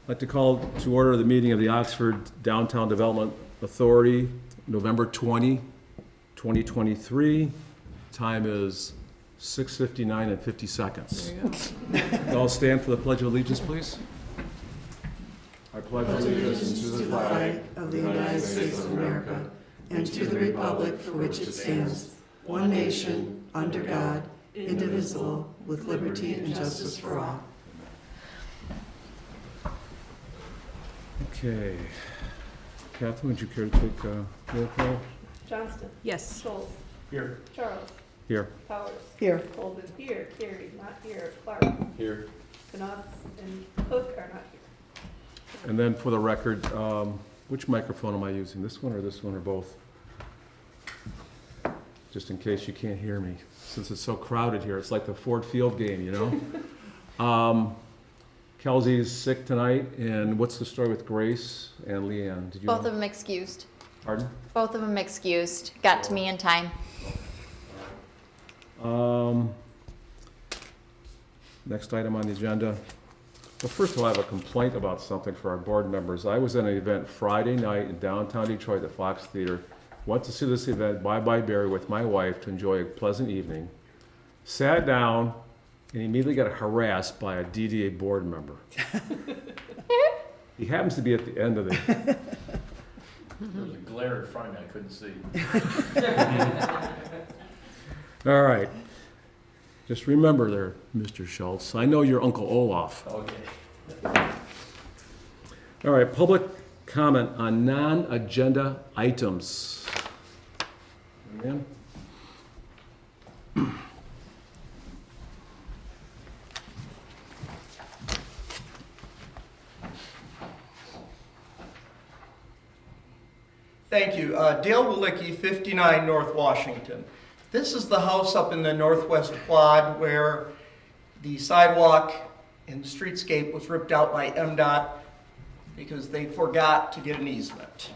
I'd like to call to order the meeting of the Oxford Downtown Development Authority, November 20, 2023. Time is 6:59 and 50 seconds. All stand for the Pledge of Allegiance, please. I pledge allegiance to the flag of the United States of America and to the republic for which it stands, one nation, under God, indivisible, with liberty and justice for all. Okay. Catherine, would you care to take roll call? Johnston. Yes. Schultz. Here. Charles. Here. Powers. Here. Holden. Here. Carey. Not here. Clark. Here. Knopf and Cook are not here. And then for the record, which microphone am I using? This one or both? Just in case you can't hear me, since it's so crowded here. It's like the Ford Field game, you know? Kelsey's sick tonight, and what's the story with Grace and Leanne? Did you Both know? of them excused. Pardon? Both of them excused. Got to me in time. Next item on the agenda. Well, first of all, I have a complaint about something for our board members. I was at an event Friday night in downtown Detroit at Fox Theater. Went to see this event, Bye Bye Barry, with my wife to enjoy a pleasant evening. Sat down and immediately got harassed by a DDA board member. He happens to be at the end of the... There was a glare in front of me I couldn't see. All right. Just remember there, Mr. Schultz, I know you're Uncle Olaf. Okay. All right, public comment on non-agenda items. Amen. Thank you. Dale Walicki, 59 North Washington. This is the house up in the northwest quad where the sidewalk and the streetscape was ripped out by MDOT because they forgot to get an easement.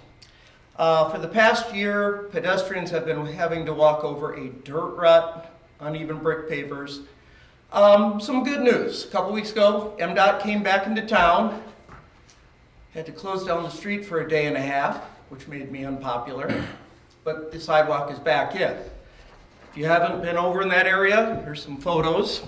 For the past year, pedestrians have been having to walk over a dirt rut, uneven brick pavers. Some good news. A couple weeks ago, MDOT came back into town, had to close down the street for a day and a half, which made me unpopular, but the sidewalk is back in. If you haven't been over in that area, here's some photos.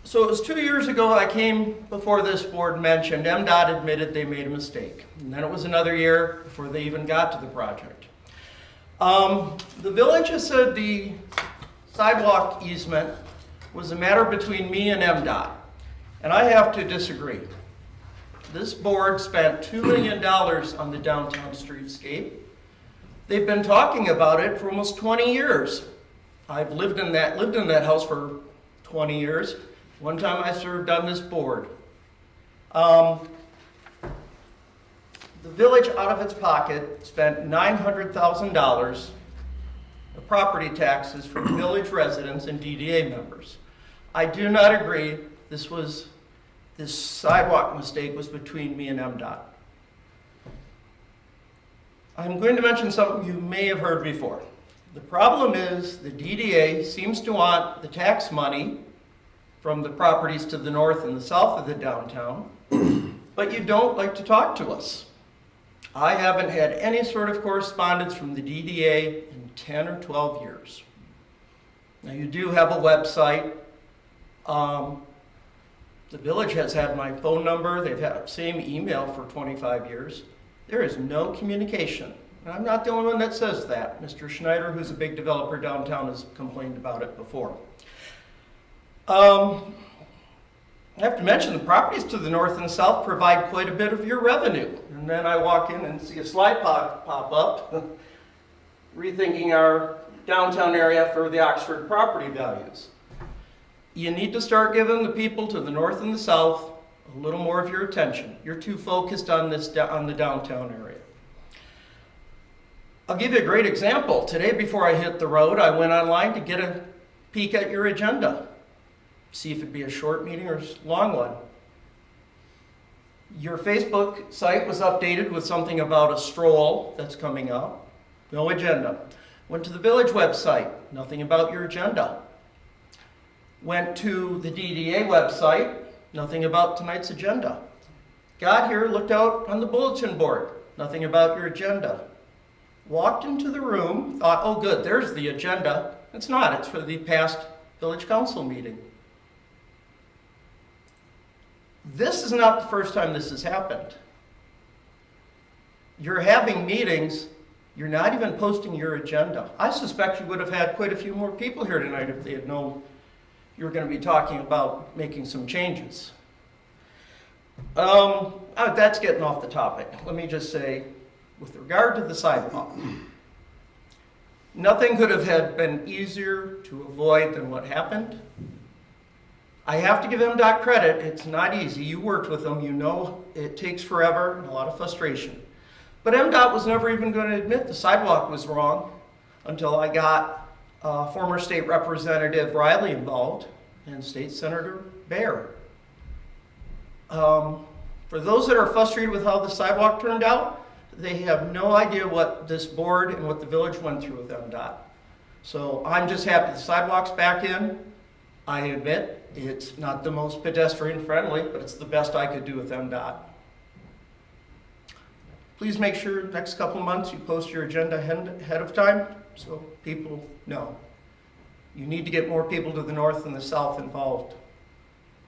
So it was 2 years ago I came before this board, mentioned MDOT admitted they made a mistake. And then it was another year before they even got to the project. The village has said the sidewalk easement was a matter between me and MDOT. And I have to disagree. This board spent $2 million on the downtown streetscape. They've been talking about it for almost 20 years. I've lived in that house for 20 years. One time I served on this board. The village, out of its pocket, spent $900,000 of property taxes from village residents and DDA members. I do not agree this sidewalk mistake was between me and MDOT. I'm going to mention something you may have heard before. The problem is the DDA seems to want the tax money from the properties to the north and the south of the downtown, but you don't like to talk to us. I haven't had any sort of correspondence from the DDA in 10 or 12 years. Now you do have a website. The village has had my phone number. They've had the same email for 25 years. There is no communication. And I'm not the only one that says that. Mr. Schneider, who's a big developer downtown, has complained about it before. I have to mention the properties to the north and south provide quite a bit of your revenue. And then I walk in and see a slide pop up, rethinking our downtown area for the Oxford property values. You need to start giving the people to the north and the south a little more of your attention. You're too focused on the downtown area. I'll give you a great example. Today, before I hit the road, I went online to get a peek at your agenda. See if it'd be a short meeting or a long one. Your Facebook site was updated with something about a stroll that's coming up. No agenda. Went to the village website. Nothing about your agenda. Went to the DDA website, nothing about tonight's agenda. Got here, looked out on the bulletin board, nothing about your agenda. Walked into the room, thought, oh good, there's the agenda. It's not, it's for the past village council meeting. This is not the first time this has happened. You're having meetings, you're not even posting your agenda. I suspect you would have had quite a few more people here tonight if they had known you were going to be talking about making some changes. That's getting off the topic. Let me just say, with regard to the sidewalk, nothing could have been easier to avoid than what happened. I have to give MDOT credit, it's not easy. You worked with them, you know it takes forever and a lot of frustration. But MDOT was never even going to admit the sidewalk was wrong until I got former state representative Riley involved and State Senator Baer. For those that are frustrated with how the sidewalk turned out, they have no idea what this board and what the village went through with MDOT. So I'm just happy the sidewalk's back in. I admit it's not the most pedestrian friendly, but it's the best I could do with MDOT. Please make sure next couple of months you post your agenda ahead of time so people know. You need to get more people to the north and the south involved.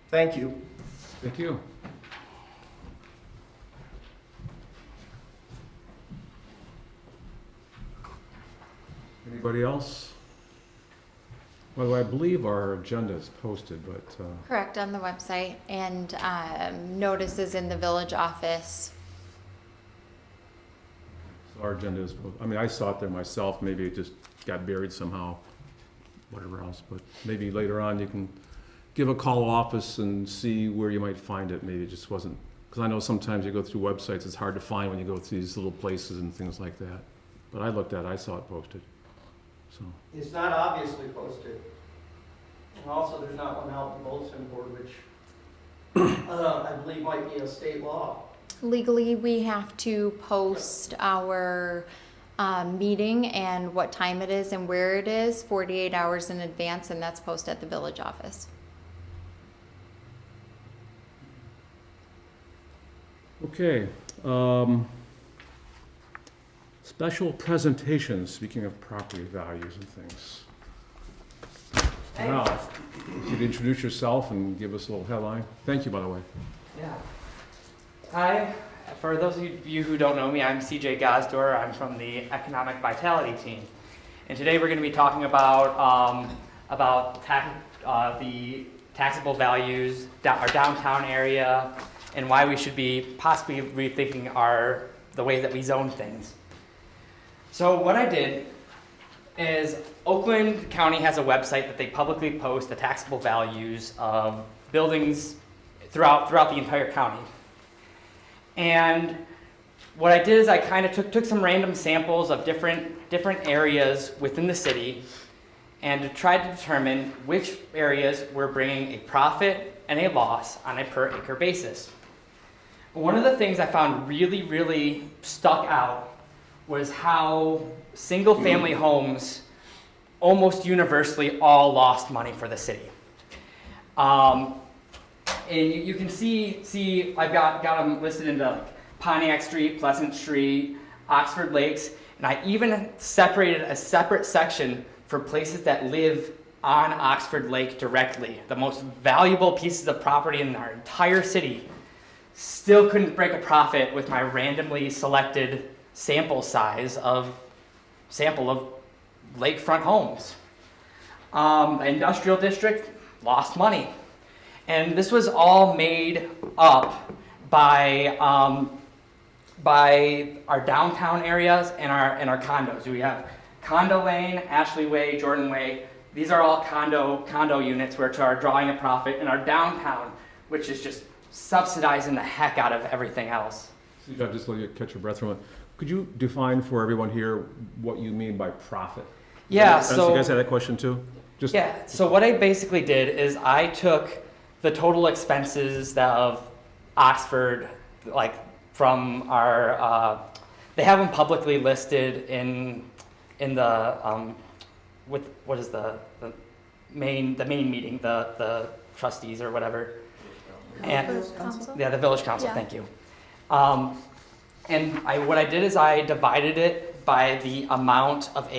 Thank you. Thank you. Anybody else? Well, I believe our agenda is posted, but Correct, on the website, and notices in the village office. our agenda is, I mean, I saw it there myself, maybe it just got buried somehow, whatever else, but maybe later on you can give a call office and see where you might find it, maybe it just wasn't, because I know sometimes you go through websites, it's hard to find when you go through these little places and things like that. But I looked at it, I saw it posted, so. It's not obviously posted. And also, there's not one out in the bulletin board, which I believe might be a state law. Legally, we have to post our meeting and what time it is and where it is 48 hours in advance, and that's posted at the village office. Okay, special presentations, speaking of property values and things. Now, if you'd introduce yourself and give us a little headline. Thank you, by the way. Yeah. Hi. For those of you who don't know me, I'm CJ Gazdor. I'm from the Economic Vitality team. And today we're going to be talking about the taxable values, our downtown area, and why we should be possibly rethinking the way that we zone things. So what I did is Oakland County has a website that they publicly post the taxable values of buildings throughout the entire county. And what I did is I kind of took some random samples of different areas within the city and tried to determine which areas were bringing a profit and a loss on a per acre basis. One of the things I found really, really stuck out was how single family homes almost universally all lost money for the city. And you can see I've got them listed into like Pontiac Street, Pleasant Street, Oxford Lakes, and I even separated a separate section for places that live on Oxford Lake directly. The most valuable pieces of property in our entire city still couldn't break a profit with my randomly selected sample of lakefront homes. The industrial district lost money. And this was all made up by our downtown areas and our condos. We have Condo Lane, Ashley Way, Jordan Way. These are all condo units which are drawing a profit, and our downtown, which is just subsidizing the heck out of everything else. So just let you catch your breath for a moment. Could you define for everyone here what you mean by profit? Yeah, So you guys had that question too? Yeah, so what I basically did is I took the total expenses of Oxford, like from our, they have them publicly listed in the, with, what is the the main meeting, the trustees or whatever. And Village Council? yeah, the village council, Yeah. thank you. And what I did is I divided it by the amount of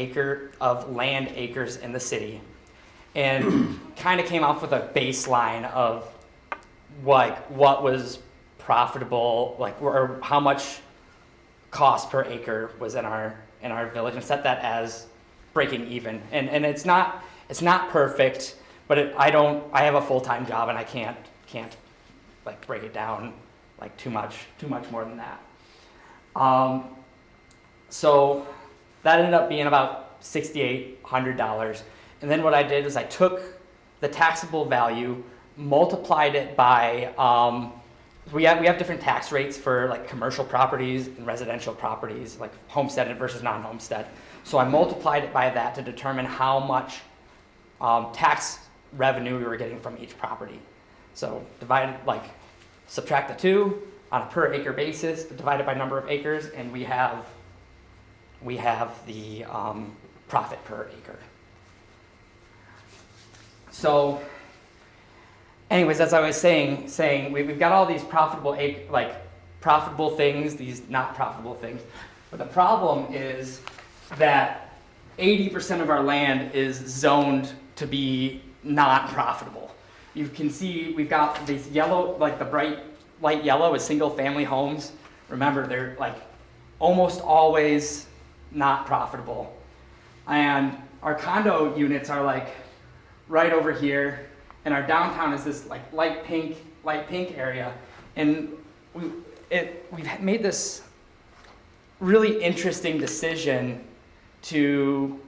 land acres in the city, and kind of came up with a baseline of what was profitable, or how much cost per acre was in our village, and set that as breaking even. And it's not perfect, but I have a full-time job and I can't like break it down like too much more than that. So that ended up being about $6,800. And then what I did is I took the taxable value, multiplied it by, we have different tax rates for like commercial properties and residential properties, like homesteaded versus non-homestead. So I multiplied it by that to determine how much tax revenue we were getting from each property. So subtract the two on a per acre basis, divided by number of acres, and we have the profit per acre. So anyways, as I was saying we've got all these profitable things, these not profitable things. But the problem is that 80% of our land is zoned to be not profitable. You can see we've got these yellow, like the bright light yellow is single family homes. Remember, they're like almost always not profitable. And our condo units are like right over here, and our downtown is this like light pink area. And we've made this really interesting decision to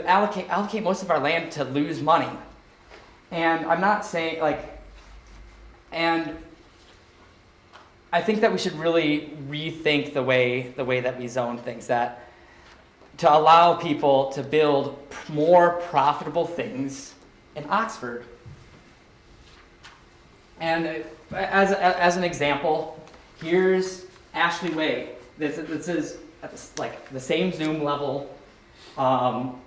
allocate most of our land to lose money. And I'm not saying and I think that we should really rethink the way that we zone things, that to allow people to build more profitable things in Oxford. And as an example, here's Ashley Way. This is at the same zoom level, and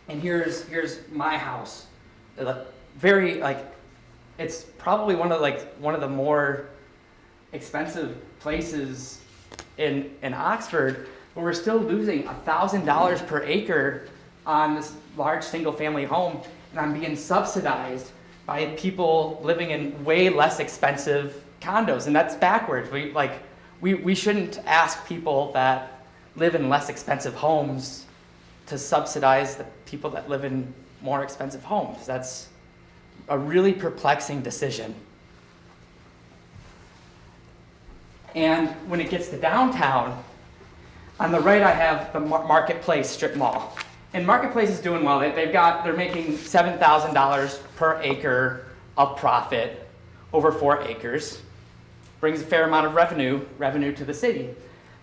here's my house. Very it's probably one of the more expensive places in Oxford, but we're still losing $1,000 per acre on this large single-family home, and I'm being subsidized by people living in way less expensive condos, and that's backwards. We shouldn't ask people that live in less expensive homes to subsidize the people that live in more expensive homes. That's a really perplexing decision. And when it gets to downtown, on the right I have the Marketplace strip mall. And Marketplace is doing well. They're making $7,000 per acre of profit over 4 acres. Brings a fair amount of revenue to the city.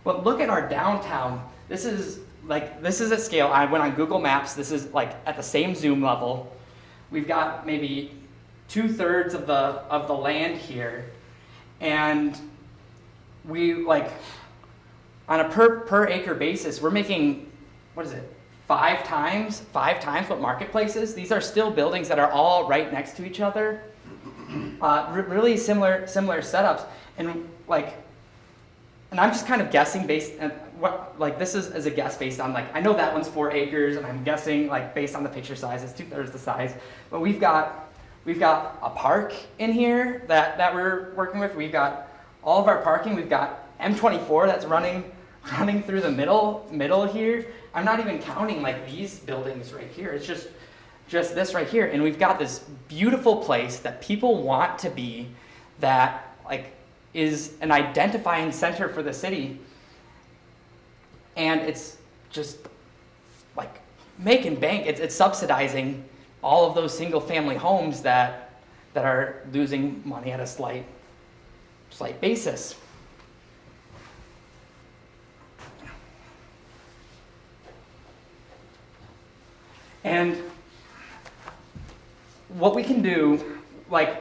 But look at our downtown. This is a scale. I went on Google Maps. This is like at the same zoom level. We've got maybe 2/3 of the land here, and we on a per acre basis, we're making, what is it, 5 times what Marketplace is. These are still buildings that are all right next to each other. Really similar setups, and I'm just kind of guessing based on this is a guess based on I know that one's 4 acres, and I'm guessing based on the picture size, it's 2/3 the size. But we've got a park in here that we're working with. We've got all of our parking. We've got M24 that's running through the middle here. I'm not even counting these buildings right here. It's just this right here, and we've got this beautiful place that people want to be, that is an identifying center for the city, and it's just making bank. It's subsidizing all of those single family homes that are losing money at a slight basis. And what we can do, by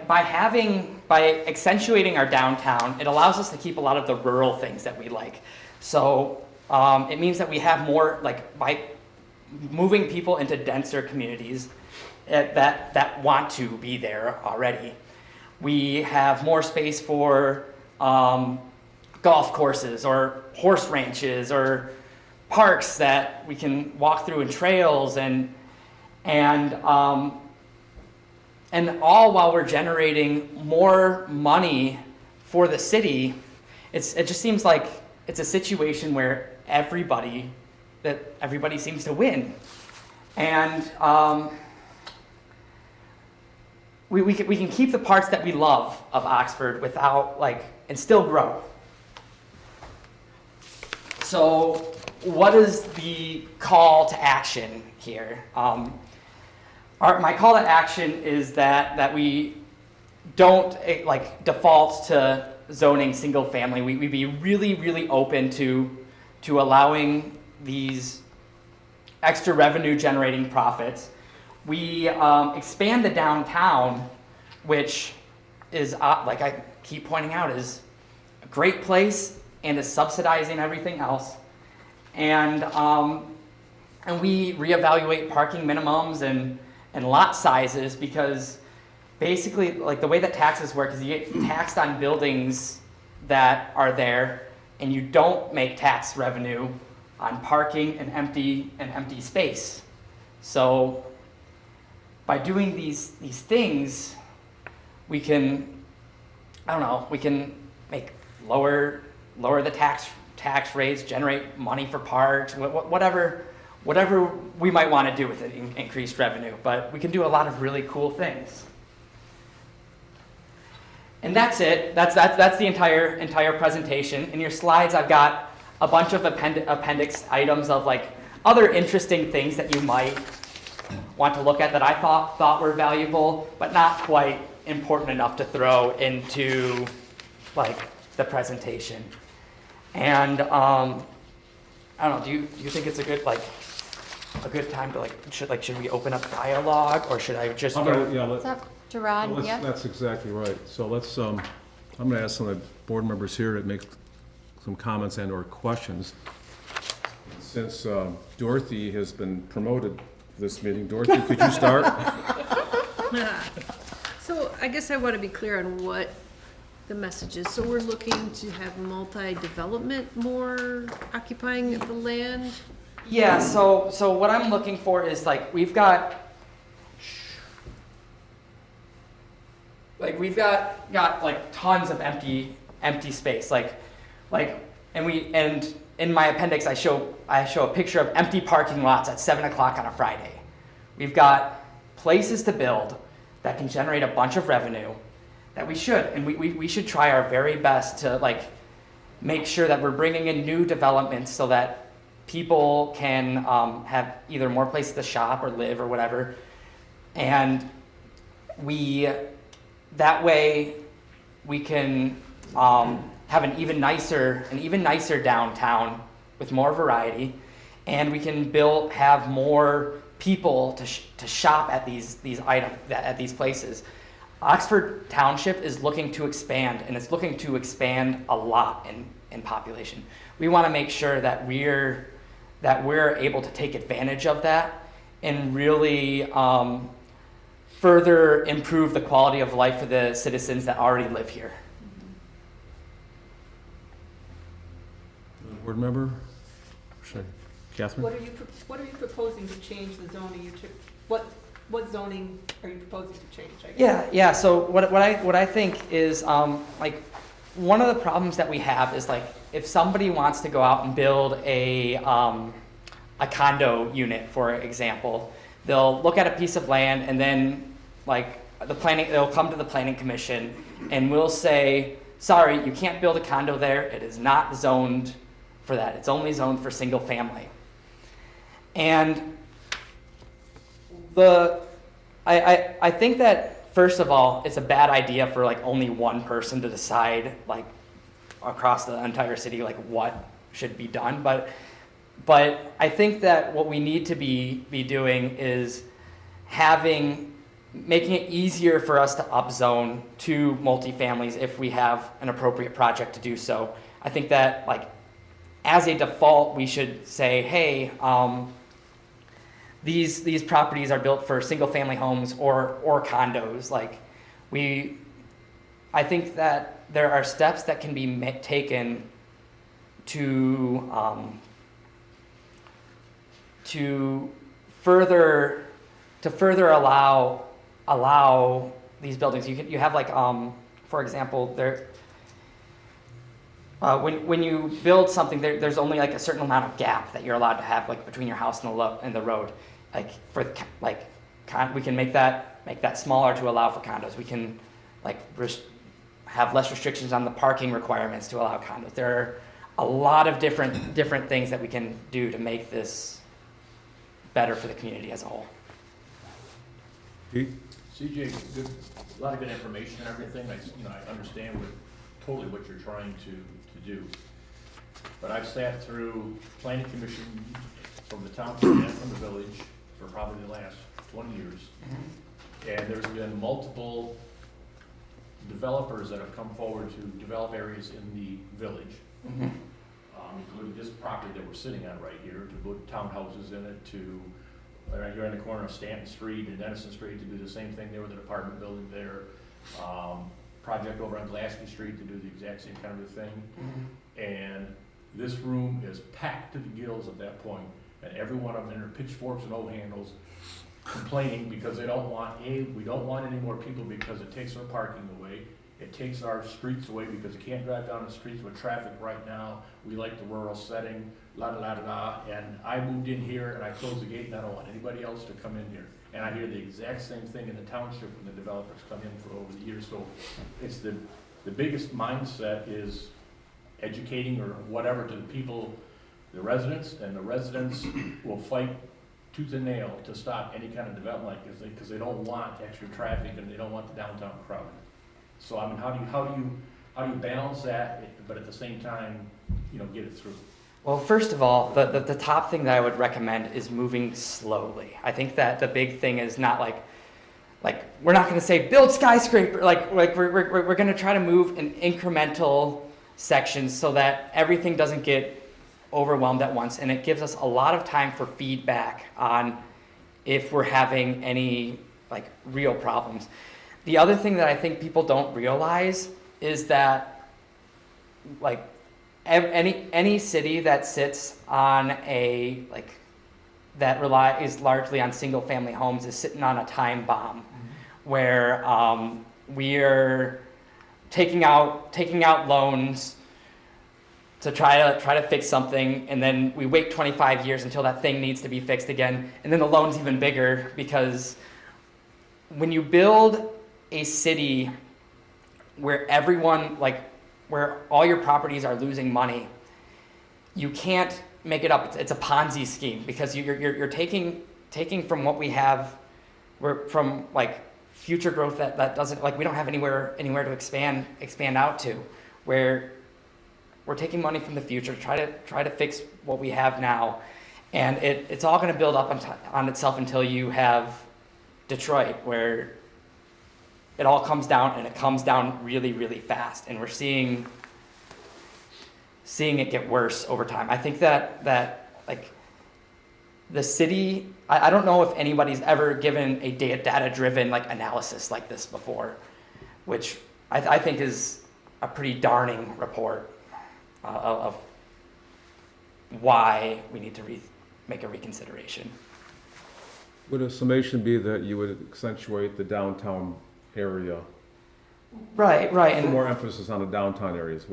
accentuating our downtown, it allows us to keep a lot of the rural things that we like. So it means that we have moving people into denser communities that want to be there already. We have more space for golf courses or horse ranches or parks that we can walk through, and trails, and all while we're generating more money for the city. It just seems like it's a situation where everybody seems to win, and we can keep the parts that we love of Oxford without and still grow. So what is the call to action here? My call to action is that we don't default to zoning single family. We be really, really open to allowing these extra revenue generating profits. We expand the downtown, which is, like I keep pointing out, is a great place and is subsidizing everything else. And we reevaluate parking minimums and lot sizes, because basically, the way that taxes work is you get taxed on buildings that are there, and you don't make tax revenue on parking and empty space. So by doing these things, we can, we can make lower the tax rates, generate money for parks, whatever we might want to do with it, increased revenue. But we can do a lot of really cool things. And that's it. That's the entire presentation. In your slides, I've got a bunch of appendix items of other interesting things that you might want to look at that I thought were valuable, but not quite important enough to throw into the presentation. And I don't know. Do you think it's a good time to should we open up dialogue, or should I just go? What's up, Gerard? Yeah. That's exactly right. So let's, I'm going to ask some of the board members here to make some comments and or questions. Since Dorothy has been promoted for this meeting, Dorothy, could you start? So I guess I want to be clear on what the message is. So we're looking to have multi-development more occupying the land? Yeah, so what I'm looking for is we've got tons of empty space. And in my appendix I show a picture of empty parking lots at 7 o'clock on a Friday. We've got places to build that can generate a bunch of revenue that we should, and we should try our very best to make sure that we're bringing in new developments so that people can have either more places to shop or live or whatever, and that way we can have an even nicer downtown with more variety, and we can have more people to shop at these items at these places. Oxford Township is looking to expand, and it's looking to expand a lot in population. We want to make sure that we're able to take advantage of that and really further improve the quality of life for the citizens that already live here. Board member? Catherine? What are you proposing to change the zoning? What zoning are you proposing to change? I guess? Yeah. So what I think is one of the problems that we have is if somebody wants to go out and build a condo unit, for example, they'll look at a piece of land, and then they'll come to the planning commission, and we'll say, sorry, you can't build a condo there. It is not zoned for that. It's only zoned for single family. And I think that, first of all, it's a bad idea for only one person to decide across the entire city what should be done. But I think that what we need to be doing is making it easier for us to upzone to multifamilies if we have an appropriate project to do so. I think that as a default, we should say, hey, these properties are built for single family homes or condos. Like I think that there are steps that can be taken to further allow these buildings. You have like for example there. When you build something, there's only like a certain amount of gap that you're allowed to have, like between your house and the road. Like we can make that smaller to allow for condos. We can like have less restrictions on the parking requirements to allow condos. There are a lot of different things that we can do to make this better for the community as a whole. Pete? CJ, a lot of good information and everything. I understand totally what you're trying to do. But I've sat through planning commission from the township and from the village for probably the last 20 years. And there's been multiple developers that have come forward to develop areas in the village. Including this property that we're sitting on right here, to put townhouses in it, to right here on the corner of Stanton Street and Denison Street to do the same thing there with an apartment building there. Project over on Glasgow Street to do the exact same kind of a thing. And this room is packed to the gills at that point, and every one of them in their pitchforks and O-handles complaining because they don't want, we don't want any more people because it takes our parking away. It takes our streets away because you can't drive down the streets with traffic right now. We like the rural setting, la da la da da. And I moved in here and I closed the gate and I don't want anybody else to come in here. And I hear the exact same thing in the township when the developers come in for over the years. So it's the biggest mindset is educating or whatever to the people, the residents, and the residents will fight tooth and nail to stop any kind of development like this because they don't want extra traffic and they don't want the downtown crowd. So I mean, how do you balance that, but at the same time, get it through? Well, first of all, the top thing that I would recommend is moving slowly. I think that the big thing is not like we're not going to say build skyscraper. Like we're going to try to move in incremental sections so that everything doesn't get overwhelmed at once, and it gives us a lot of time for feedback on if we're having any like real problems. The other thing that I think people don't realize is that like any city that sits on that is largely on single family homes is sitting on a time bomb where we're taking out loans to try to fix something, and then we wait 25 years until that thing needs to be fixed again, and then the loan's even bigger because when you build a city where where all your properties are losing money, you can't make it up. It's a Ponzi scheme because you're taking from what we have, from like future growth that doesn't, like we don't have anywhere to expand out to, where we're taking money from the future, try to fix what we have now, and it's all going to build up on itself until you have Detroit, where it all comes down, and it comes down really, really fast, and we're seeing it get worse over time. I think that like the city, I don't know if anybody's ever given a data-driven like analysis like this before, which I think is a pretty darning report of why we need to make a reconsideration. Would a summation be that you would accentuate the downtown area? Right. Put And more emphasis on the downtown areas.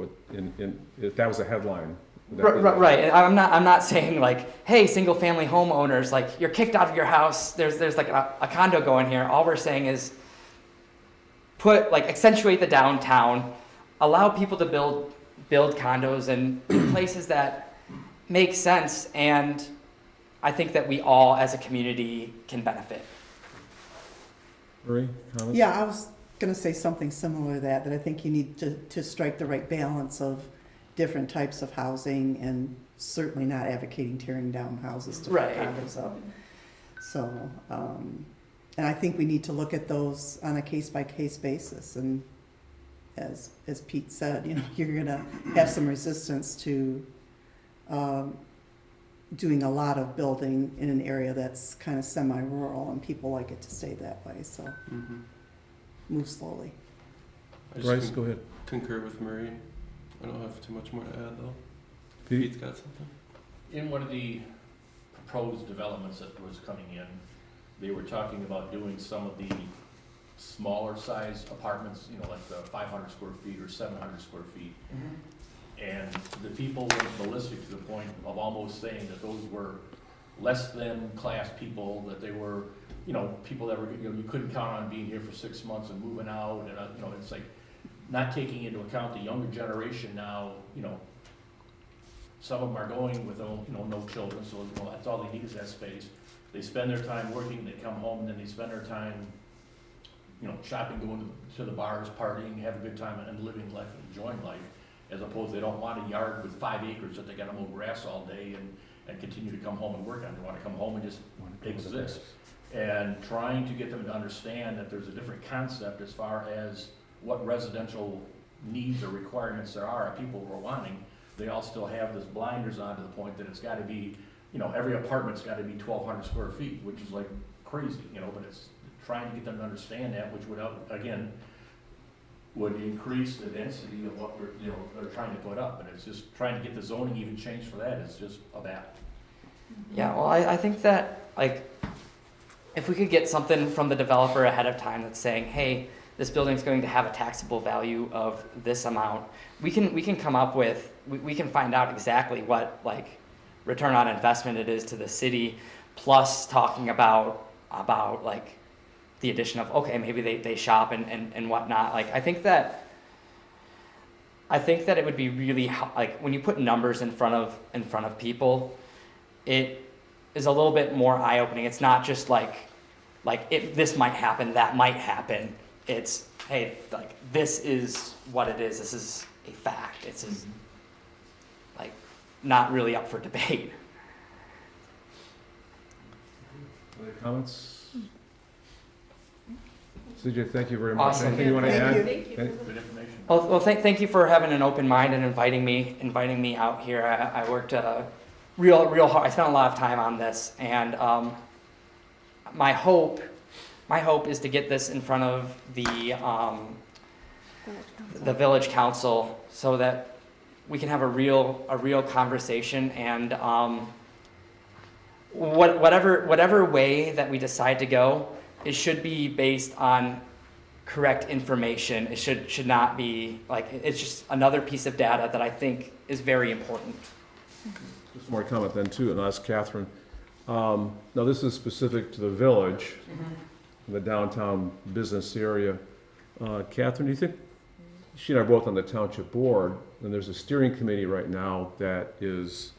If that was a headline. Right. And I'm not saying like, hey, single family homeowners, like you're kicked out of your house. There's like a condo going here. All we're saying is accentuate the downtown, allow people to build condos in places that make sense, and I think that we all as a community can benefit. Marie, comments? Yeah, I was going to say something similar to that I think you need to strike the right balance of different types of housing, and certainly not advocating tearing down houses to put Right. condos up. So, and I think we need to look at those on a case-by-case basis, and as Pete said, you're going to have some resistance to doing a lot of building in an area that's kind of semi-rural, and people like it to stay that way, so move slowly. I Bryce, just go ahead. concur with Marie. I don't have too much more to add though. Pete? Pete's got something. In one of the proposed developments that was coming in, they were talking about doing some of the smaller size apartments, you know, like the 500 square feet or 700 square feet. And the people went ballistic to the point of almost saying that those were less than class people, that they were, you know, people that were, you know, you couldn't count on being here for 6 months and moving out, and, you know, it's like not taking into account the younger generation now, you know, some of them are going with, you know, no children, so, you know, that's all they need is that space. They spend their time working, they come home, and then they spend their time, you know, shopping, going to the bars, partying, have a good time, and living life, and enjoying life, as opposed to they don't want a yard with 5 acres that they gotta mow grass all day and continue to come home and work on. They wanna come home and just exist. And trying to get them to understand that there's a different concept as far as what residential needs or requirements there are, people who are wanting. They all still have this blinders on to the point that it's gotta be, you know, every apartment's gotta be 1,200 square feet, which is like crazy, you know, but it's trying to get them to understand that, which would, again, would increase the density of what we're, you know, they're trying to put up, and it's just trying to get the zoning even changed for that is just a battle. Yeah, well, I think that, like, if we could get something from the developer ahead of time that's saying, hey, this building's going to have a taxable value of this amount, we can come up with, we can find out exactly what, like, return on investment it is to the city, plus talking about like, the addition of, okay, maybe they shop and whatnot. Like, I think that it would be really, like, when you put numbers in front of people, it is a little bit more eye-opening. It's not just like this might happen, that might happen. It's, hey, like, this is what it is. This is a fact. It's just, like, not really up for debate. Other comments? CJ, thank you very much. Awesome. Anything you want to Thank add? you. Thank you. Good information. Well, thank you for having an open mind and inviting me out here. I worked real hard. I spent a lot of time on this, and my hope is to get this in front of the village council so that we can have a real conversation, and whatever way that we decide to go, it should be based on correct information. It should not be like, it's just another piece of data that I think is very important. Just more comment then too, and I'll ask Catherine. Now this is specific to the village, the downtown business area. Catherine, do you think, she and I are both on the township board, and there's a steering committee right now that is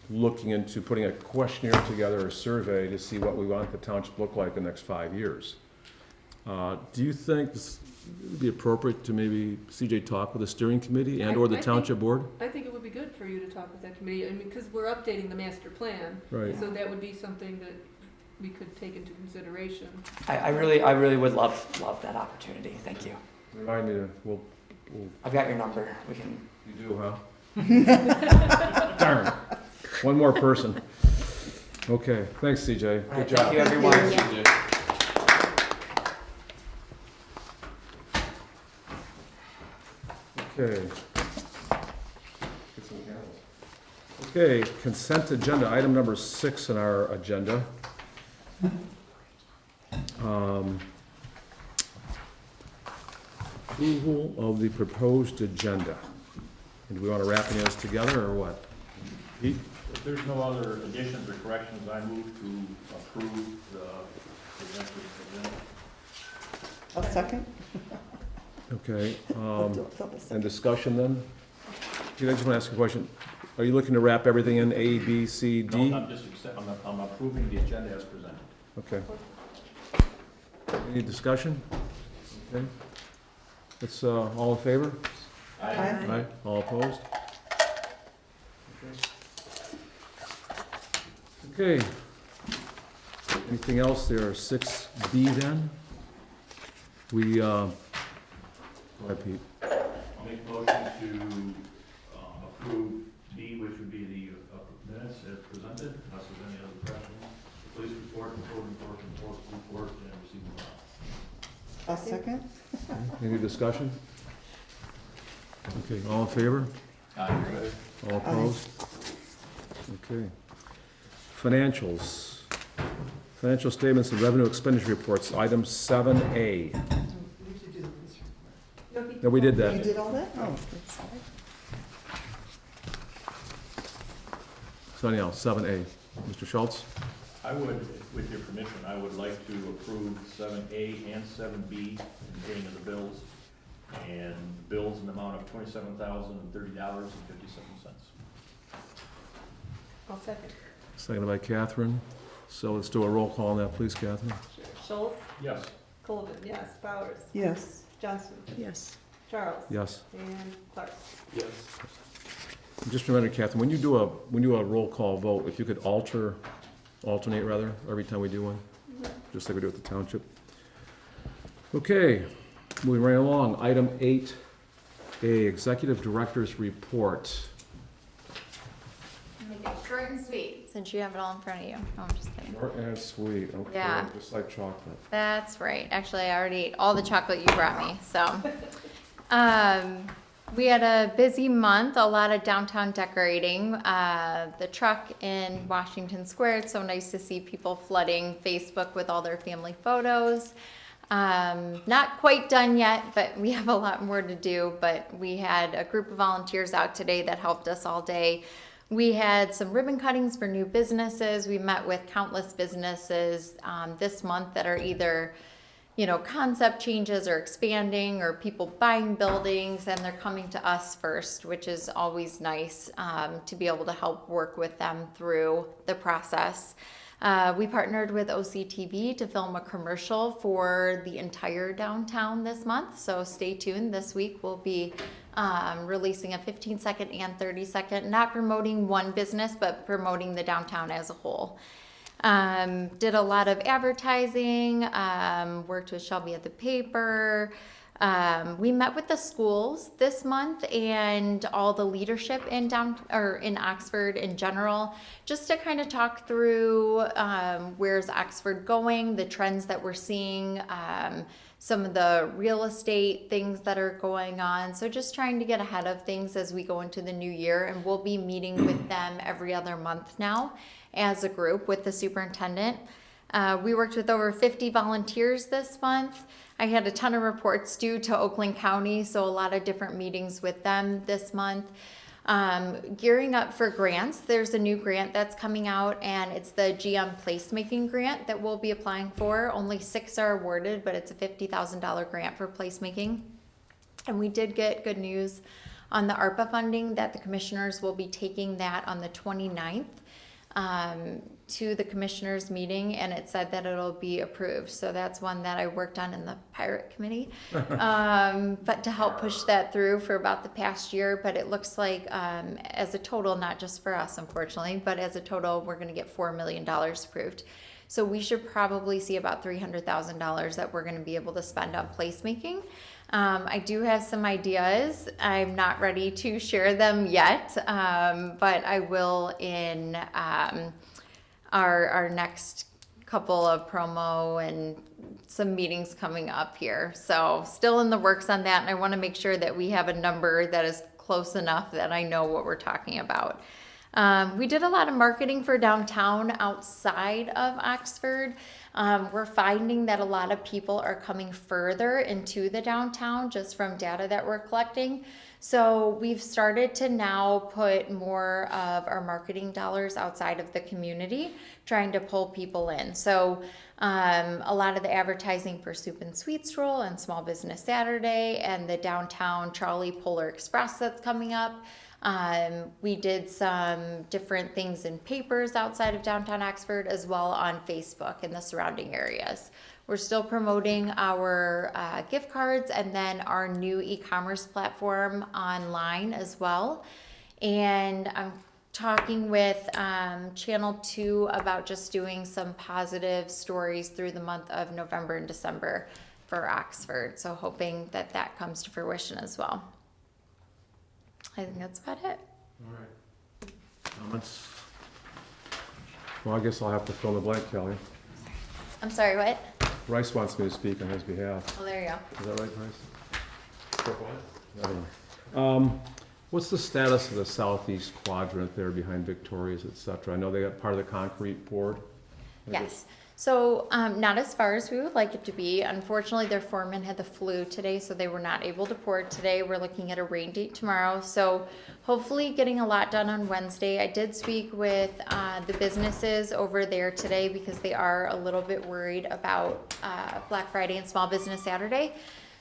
looking into putting a questionnaire together, a survey to see what we want the township to look like in the next 5 years. Do you think this would be appropriate to maybe, CJ, talk with the steering committee and or the I think- township board? I think it would be good for you to talk with that committee, I mean, because we're updating the master plan, Right. so that would be something that we could take into consideration. I really would love that opportunity. Thank you. Remind me to, we'll, I've got your number. We can. you do, huh? Darn. One more person. Okay, thanks, CJ. All Good right, job. thank you, everyone. Okay. Get some candles. Okay, consent agenda, item number 6 on our agenda. Approval of the proposed agenda. And do we want to wrap any of this together, or what? Pete? If there's no other additions or corrections, I move to approve the presented agenda. A second? Okay, Double and second. discussion then? Pete, I just want to ask a question. Are you looking to wrap everything in A, B, C, D? No, I'm approving the agenda as presented. Okay. Any discussion? Okay. It's, all in favor? Aye. Aye. All opposed? Okay. Anything else there? 6B then? We, go ahead, Pete. I'll make a motion to approve B, which would be the minutes report, and receive the file. A second? Any discussion? Okay, all in favor? Aye. All opposed? Okay. Financials. Financial statements and revenue expenditure reports, item 7A. We should do this. No, we did You that. did all that? Oh, sorry. So anyhow, 7A. Mr. Schultz? I would, with your permission, I would like to approve 7A and 7B in paying of the bills, and bills in the amount of $27,030.57. I'll second. Seconded by Catherine. So let's do a roll call on that, please, Catherine. Schultz, Yes. Colvin, yes. Bowers, Yes. Johnson, Yes. Charles. Yes. And Clark. Yes. Just remember, Catherine, when you do a roll call vote, if you could alternate every time we do one, just like we do at the township. Okay, moving right along, item 8A, Executive Director's Report. Make it short and sweet, since you have it all in front of you. No, I'm just kidding. Short and sweet, okay, Yeah. just like chocolate. That's right. Actually, I already ate all the chocolate you brought me, so. We had a busy month, a lot of downtown decorating. The truck in Washington Square, it's so nice to see people flooding Facebook with all their family photos. Not quite done yet, but we have a lot more to do. But we had a group of volunteers out today that helped us all day. We had some ribbon cuttings for new businesses. We met with countless businesses this month that are either, concept changes or expanding, or people buying buildings, and they're coming to us first, which is always nice to be able to help work with them through the process. We partnered with OCTV to film a commercial for the entire downtown this month, so stay tuned. This week we'll be releasing a 15-second and 30-second, not promoting one business, but promoting the downtown as a whole. Did a lot of advertising, worked with Shelby at the paper. We met with the schools this month and all the leadership in Oxford in general, just to kind of talk through where's Oxford going, the trends that we're seeing, some of the real estate things that are going on. So just trying to get ahead of things as we go into the new year, and we'll be meeting with them every other month now as a group with the superintendent. We worked with over 50 volunteers this month. I had a ton of reports due to Oakland County, so a lot of different meetings with them this month. Gearing up for grants. There's a new grant that's coming out, and it's the GM Placemaking Grant that we'll be applying for. Only 6 are awarded, but it's a $50,000 grant for placemaking. And we did get good news on the ARPA funding that the commissioners will be taking that on the 29th. To the commissioners meeting, and it said that it'll be approved. So that's one that I worked on in the pirate committee, but to help push that through for about the past year. But it looks like as a total, not just for us unfortunately, but as a total, we're going to get $4 million approved. So we should probably see about $300,000 that we're going to be able to spend on placemaking. I do have some ideas. I'm not ready to share them yet, but I will in our next couple of promo and some meetings coming up here. So still in the works on that, and I want to make sure that we have a number that is close enough that I know what we're talking about. We did a lot of marketing for downtown outside of Oxford. We're finding that a lot of people are coming further into the downtown just from data that we're collecting. So we've started to now put more of our marketing dollars outside of the community, trying to pull people in. So a lot of the advertising for Soup and Sweet Stroll and Small Business Saturday and the downtown Charlie Polar Express that's coming up. We did some different things in papers outside of downtown Oxford, as well on Facebook and the surrounding areas. We're still promoting our gift cards and then our new e-commerce platform online as well. And I'm talking with Channel 2 about just doing some positive stories through the month of November and December for Oxford. So hoping that that comes to fruition as well. I think that's about it. All right. Comments? Well, I guess I'll have to fill the blank, Kelly. I'm sorry, what? Bryce wants me to speak on his behalf. Oh, there you go. Is that right, Bryce? I don't know. What's the status of the southeast quadrant there behind Victoria's, et cetera? I know they got part of the concrete poured. Yes. So, not as far as we would like it to be. Unfortunately, their foreman had the flu today, so they were not able to pour it today. We're looking at a rain date tomorrow. So, hopefully getting a lot done on Wednesday. I did speak with the businesses over there today because they are a little bit worried about Black Friday and Small Business Saturday.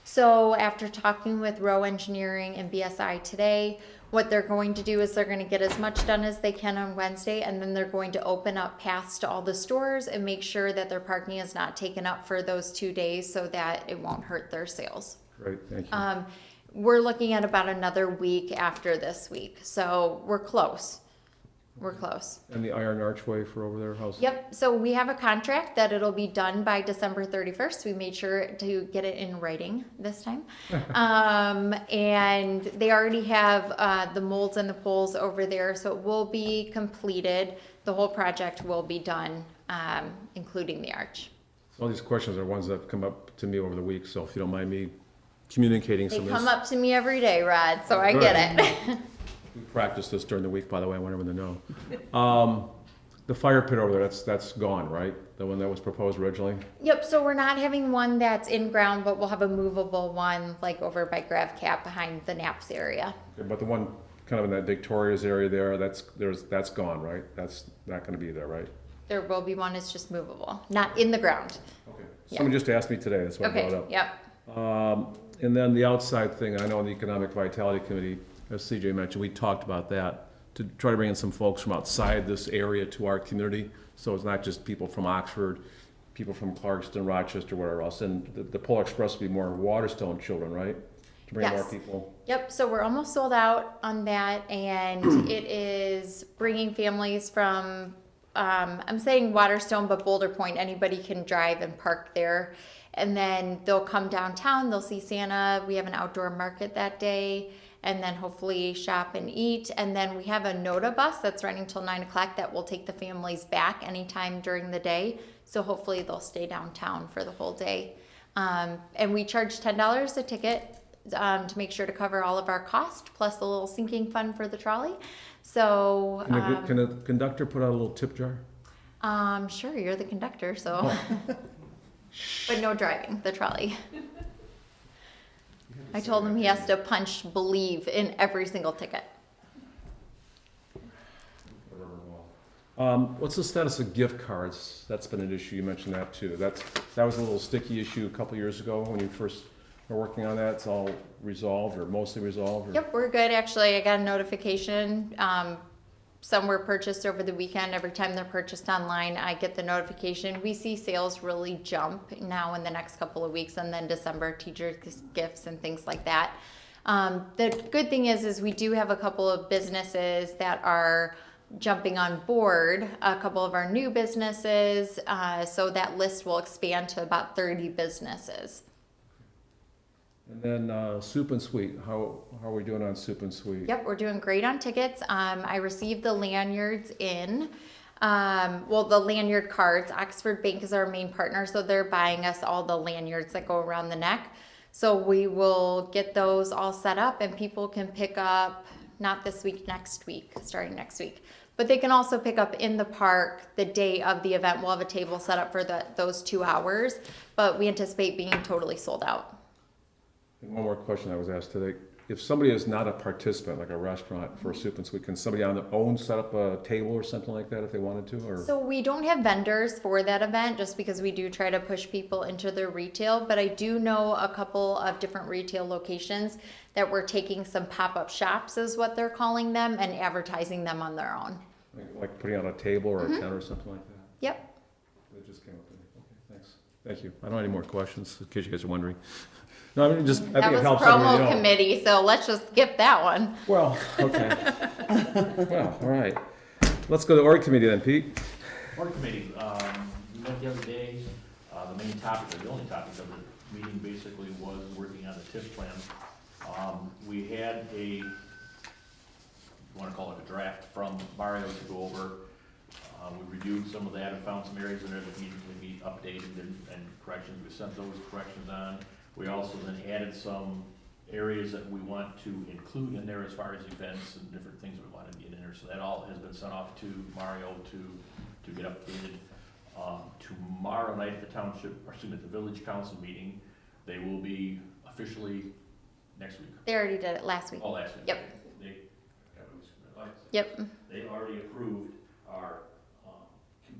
So, after talking with Rowe Engineering and BSI today, what they're going to do is they're going to get as much done as they can on Wednesday, and then they're going to open up paths to all the stores and make sure that their parking is not taken up for those 2 days so that it won't hurt their sales. Great, thank you. We're looking at about another week after this week, so we're close. We're close. And the iron archway for over there, how's? Yep, so we have a contract that it'll be done by December 31st. We made sure to get it in writing this time. And they already have the molds and the poles over there, so it will be completed. The whole project will be done, including the arch. All these questions are ones that have come up to me over the week, so if you don't mind me communicating They some of come this. up to me every day, Rod, so I get it. We practiced this during the week, by the way, I want everyone to know. The fire pit over there, that's gone, right? The one that was proposed originally? Yep, so we're not having one that's in ground, but we'll have a movable one like over by Grav Cap behind the Naps area. Okay, but the one kind of in that Victoria's area there, that's gone, right? That's not gonna be there, right? There will be one, it's just movable, not in the ground. Okay. Yeah. Someone just asked me today, that's why I brought it Okay, up. yep. And then the outside thing, I know in the Economic Vitality Committee, as CJ mentioned, we talked about that, to try to bring in some folks from outside this area to our community, so it's not just people from Oxford, people from Clarkston, Rochester, wherever else, and the Polar Express will be more Waterstone children, right? To bring more Yes. people. Yep, so we're almost sold out on that, and it is bringing families from, I'm saying Waterstone, but Boulder Point, anybody can drive and park there. And then they'll come downtown, they'll see Santa, we have an outdoor market that day, and then hopefully shop and eat. And then we have a NOTA bus that's running till 9 o'clock that will take the families back anytime during the day. So hopefully they'll stay downtown for the whole day. And we charge $10 a ticket to make sure to cover all of our costs, plus a little sinking fund for the trolley. So, Can the conductor put out a little tip jar? sure, you're the conductor, so. But no driving the trolley. I told him he has to punch believe in every single ticket. What's the status of gift cards? That's been an issue, you mentioned that too. That was a little sticky issue a couple years ago when you first were working on that. It's all resolved or mostly resolved? Or? Yep, we're good. Actually, I got a notification. Some were purchased over the weekend. Every time they're purchased online, I get the notification. We see sales really jump now in the next couple of weeks, and then December teacher gifts and things like that. The good thing is we do have a couple of businesses that are jumping on board, a couple of our new businesses, so that list will expand to about 30 businesses. And then Soup and Sweet, how are we doing on Soup and Sweet? Yep, we're doing great on tickets. I received the lanyards in. The lanyard cards. Oxford Bank is our main partner, so they're buying us all the lanyards that go around the neck. So we will get those all set up, and people can pick up, not this week, next week, starting next week. But they can also pick up in the park the day of the event. We'll have a table set up for those 2 hours, but we anticipate being totally sold out. And one more question I was asked today. If somebody is not a participant, like a restaurant for Soup and Sweet, can somebody on their own set up a table or something like that if they wanted to? Or? So we don't have vendors for that event just because we do try to push people into their retail, but I do know a couple of different retail locations that we're taking some pop-up shops is what they're calling them and advertising them on their own. Like putting out a table or a tent or something like that? Yep. That just came up to me. Okay, thanks. Thank you. I don't have any more questions in case you guys are wondering. No, I mean, I That think was it helps everybody promo know. committee, so let's just skip that one. Well, okay. Well, all right. Let's go to org committee then, Pete. Board committee, we met the other day, the main topic, or the only topic of the meeting basically was working on the TIF plan. We had you wanna call it a draft from Mario to go over. We reviewed some of that and found some areas in there that needed to be updated and corrections. We sent those corrections on. We also then added some areas that we want to include in there as far as events and different things we want to get in there. So that all has been sent off to Mario to get updated. Tomorrow night at the township, or excuse me, at the village council meeting, they will be officially next week. They already did it last week. Oh, last week. Yep. Yep. They already approved our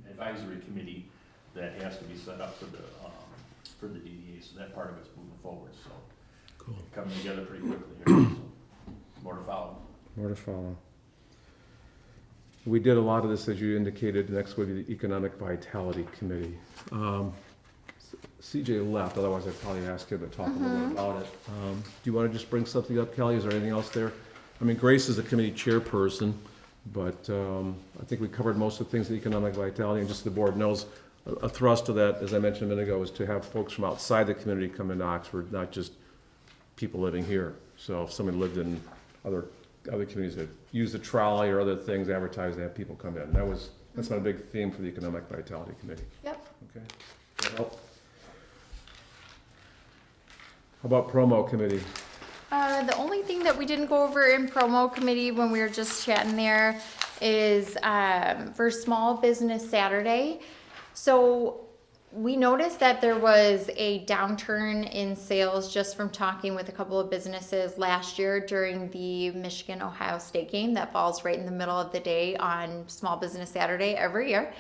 advisory committee that has to be set up for the DDA, so that part of it's moving forward, so. Cool. Coming together pretty quickly here, so more to follow. More to follow. We did a lot of this, as you indicated. Next would be the Economic Vitality Committee. CJ left, otherwise I'd probably ask him to talk a little bit about it. Do you want to just bring something up, Kelly? Is there anything else there? I mean, Grace is the committee chairperson, but I think we covered most of the things in Economic Vitality, and just so the board knows, a thrust of that, as I mentioned a minute ago, is to have folks from outside the community come into Oxford, not just people living here. So if someone lived in other communities that use the trolley or other things advertised, they have people come in. That's not a big theme for the Economic Vitality Committee. Yep. Okay. Does that help? How about promo committee? The only thing that we didn't go over in promo committee when we were just chatting there is for Small Business Saturday. So we noticed that there was a downturn in sales just from talking with a couple of businesses last year during the Michigan-Ohio State game that falls right in the middle of the day on Small Business Saturday every year.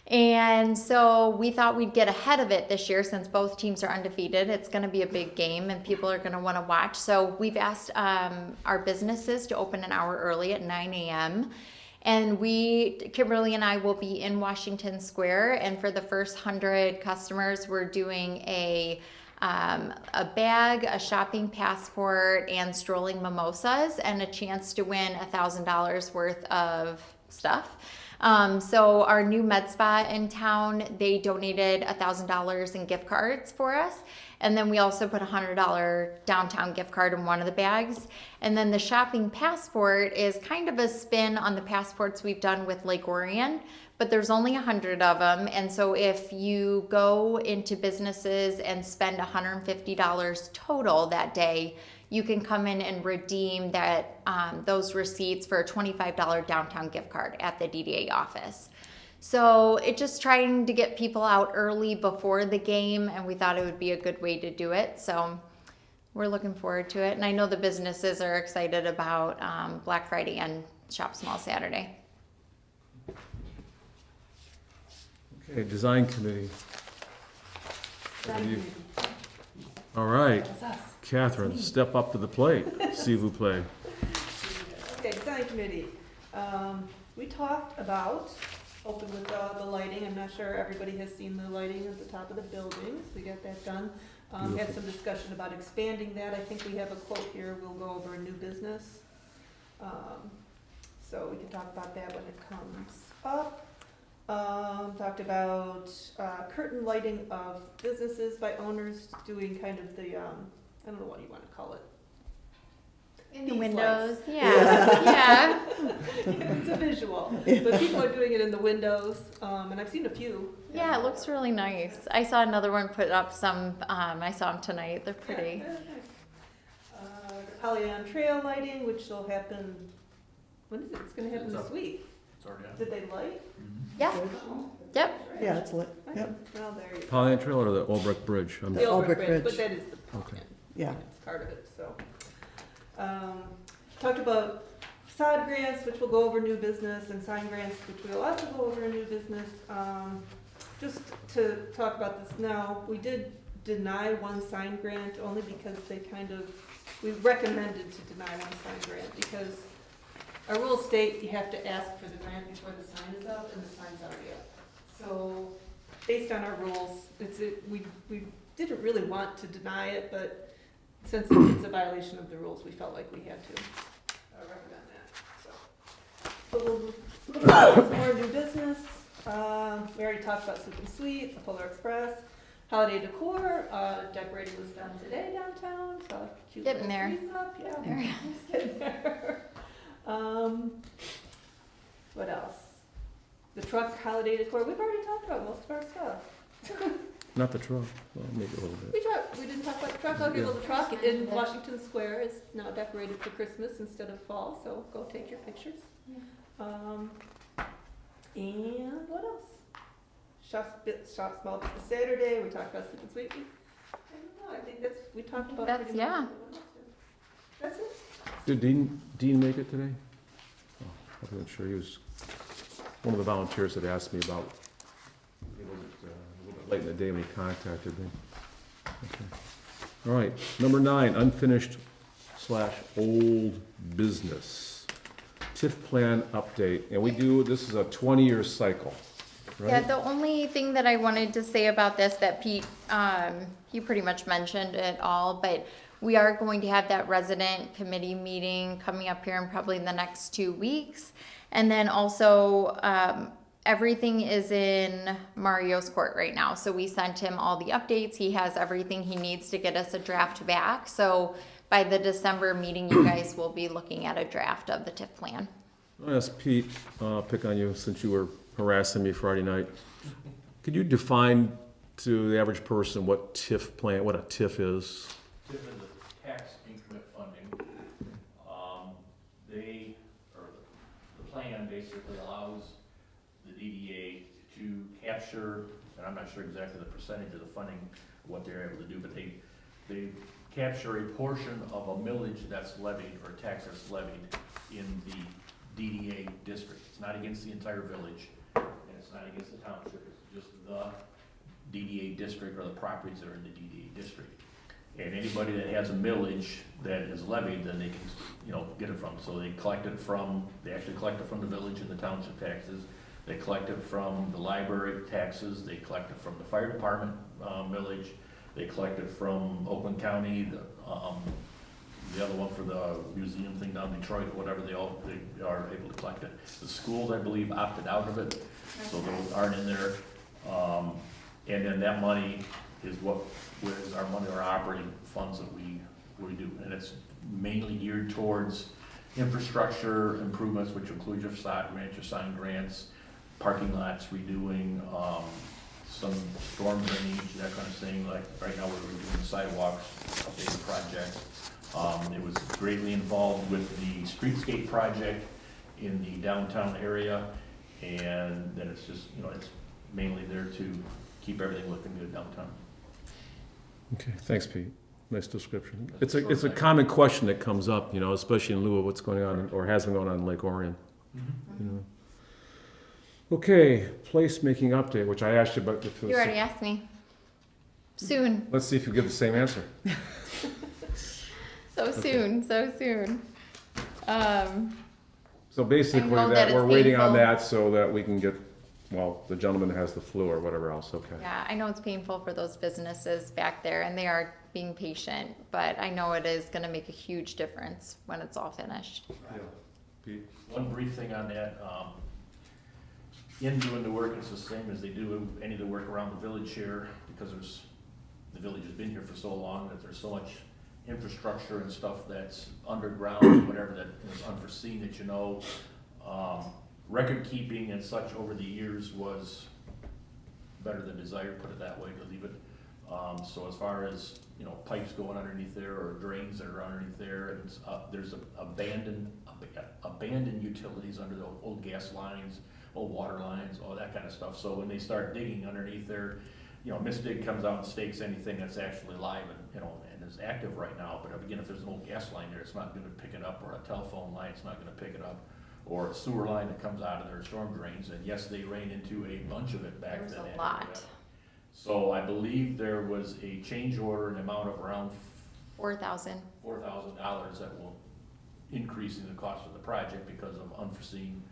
And so we thought we'd get ahead of it this year since both teams are undefeated. It's going to be a big game and people are going to want to watch. So we've asked our businesses to open an hour early at 9 a.m. And Kimberly and I will be in Washington Square. And for the first 100 customers, we're doing a bag, a shopping passport, and strolling mimosas, and a chance to win $1,000 worth of stuff. So our new med spa in town, they donated $1,000 in gift cards for us. And then we also put a $100 downtown gift card in one of the bags. And then the shopping passport is kind of a spin on the passports we've done with Lake Orion, but there's only 100 of them. And so if you go into businesses and spend $150 total that day, you can come in and redeem those receipts for a $25 downtown gift card at the DDA office. So it's just trying to get people out early before the game, and we thought it would be a good way to do it. So we're looking forward to it. And I know the businesses are excited about Black Friday and Shop Small Saturday. Okay, design committee. All right, Catherine, step up to the plate. S'il vous plaît. Okay, design committee. We talked about, open with the lighting. I'm not sure everybody has seen the lighting at the top of the building. We got that done. Had some discussion about expanding that. I think we have a quote here. We'll go over a new business. So we can talk about that when it comes up. Talked about curtain lighting of businesses by owners doing kind of the, I don't know what you want to call it. In the These windows, lights. yeah. It's a visual, but people are doing it in the windows, and I've seen a few. Yeah, it looks really nice. I saw another one put up some, I saw them tonight, they're pretty. The Pollyant Trail lighting, which will happen, when is it? It's gonna happen It's this up. week. It's already on. Did they light? Yeah, yep. Yeah, it's lit, yep, Well, there you go. Pollyant Trail or the Old Brick Bridge? The Old Brick Brick Bridge, Bridge. but that is the Okay. yeah. It's part of it, so. Talked about facade grants, which will go over new business, and sign grants, which will also go over a new business. Just to talk about this now, we did deny one sign grant only because we recommended to deny one sign grant because our rules state you have to ask for the grant before the sign is up, and the sign's already up. So, based on our rules, we didn't really want to deny it, but since it's a violation of the rules, we felt like we had to recommend that, so. But we'll look at some more new business. We already talked about Soup and Sweet, the Polar Express, holiday decor, decorating was done today downtown, so cute little Getting there. trees up, yeah. There. Getting there. What else? the truck holiday decor, we've already talked about most of our stuff. Not the truck, well, maybe a little bit. We didn't talk about the truck, okay, well, the truck in Washington Square is now decorated for Christmas instead of fall, so go take your pictures. And what else? Shop Small Business Saturday, we talked about Sleep and Sweet. I don't know, I think we talked about. That's- pretty much yeah. everyone else did. That's it. Did Dean make it today? Oh, I wasn't sure, he was one of the volunteers that asked me about, he was a little bit late in the day when he contacted me. Okay. All right, number 9, unfinished/old business. TIF plan update, and this is a 20-year cycle, right? Yeah, the only thing that I wanted to say about this that Pete, he pretty much mentioned it all, but we are going to have that resident committee meeting coming up here in probably the next 2 weeks. And then also, everything is in Mario's court right now. So we sent him all the updates. He has everything he needs to get us a draft back. So by the December meeting, you guys will be looking at a draft of the TIF plan. I'll ask Pete, pick on you since you were harassing me Friday night. Could you define to the average person what a TIF is? TIF is a tax increment funding. The plan basically allows the DDA to capture, and I'm not sure exactly the percentage of the funding, what they're able to do, but they capture a portion of a millage that's levied, or tax that's levied in the DDA district. It's not against the entire village, and it's not against the township, it's just the DDA district or the properties that are in the DDA district. And anybody that has a millage that is levied, then they can, get it from. So they actually collect it from the village and the township taxes. They collect it from the library taxes. They collect it from the fire department millage. They collect it from Oakland County, the other one for the museum thing down in Detroit, whatever, they are able to collect it. The schools, I believe, opted out of it, so those aren't in there. And then that money is our money, our operating funds that we do. And it's mainly geared towards infrastructure improvements, which include your facade grants, your sign grants, parking lots redoing, some storm drainage, that kind of thing. Like right now, we're doing sidewalks, updating projects. It was greatly involved with the streetscape project in the downtown area, and then it's just, it's mainly there to keep everything looking good downtown. Okay, thanks, Pete. Nice description. It's a common question that comes up, especially in lieu of what's going on, or has been going on in Lake Orion. Okay, placemaking update, which I asked you about. You already asked me. Soon. Let's see if you give the same answer. So soon. So basically, I know that that it's we're waiting on painful. that so that we can get, the gentleman has the flu or whatever else, okay. Yeah, I know it's painful for those businesses back there, and they are being patient, but I know it is gonna make a huge difference when it's all finished. Yeah. Pete? One brief thing on that, in doing the work, it's the same as they do any of the work around the village here, because the village has been here for so long that there's so much infrastructure and stuff that's underground, whatever, that is unforeseen, that record keeping and such over the years was better than desired, put it that way, to leave it. So as far as, pipes going underneath there or drains that are underneath there, and there's abandoned utilities under the old gas lines, old water lines, all that kind of stuff. So when they start digging underneath there, Misdig comes out and stakes anything that's actually live and is active right now. But again, if there's an old gas line there, it's not gonna pick it up, or a telephone line, it's not gonna pick it up, or a sewer line that comes out of their storm drains. And yes, they ran into a bunch of it back then. There's a lot. So I believe there was a change order in the amount of around $4,000. $4,000 that will increase in the cost of the project because of unforeseen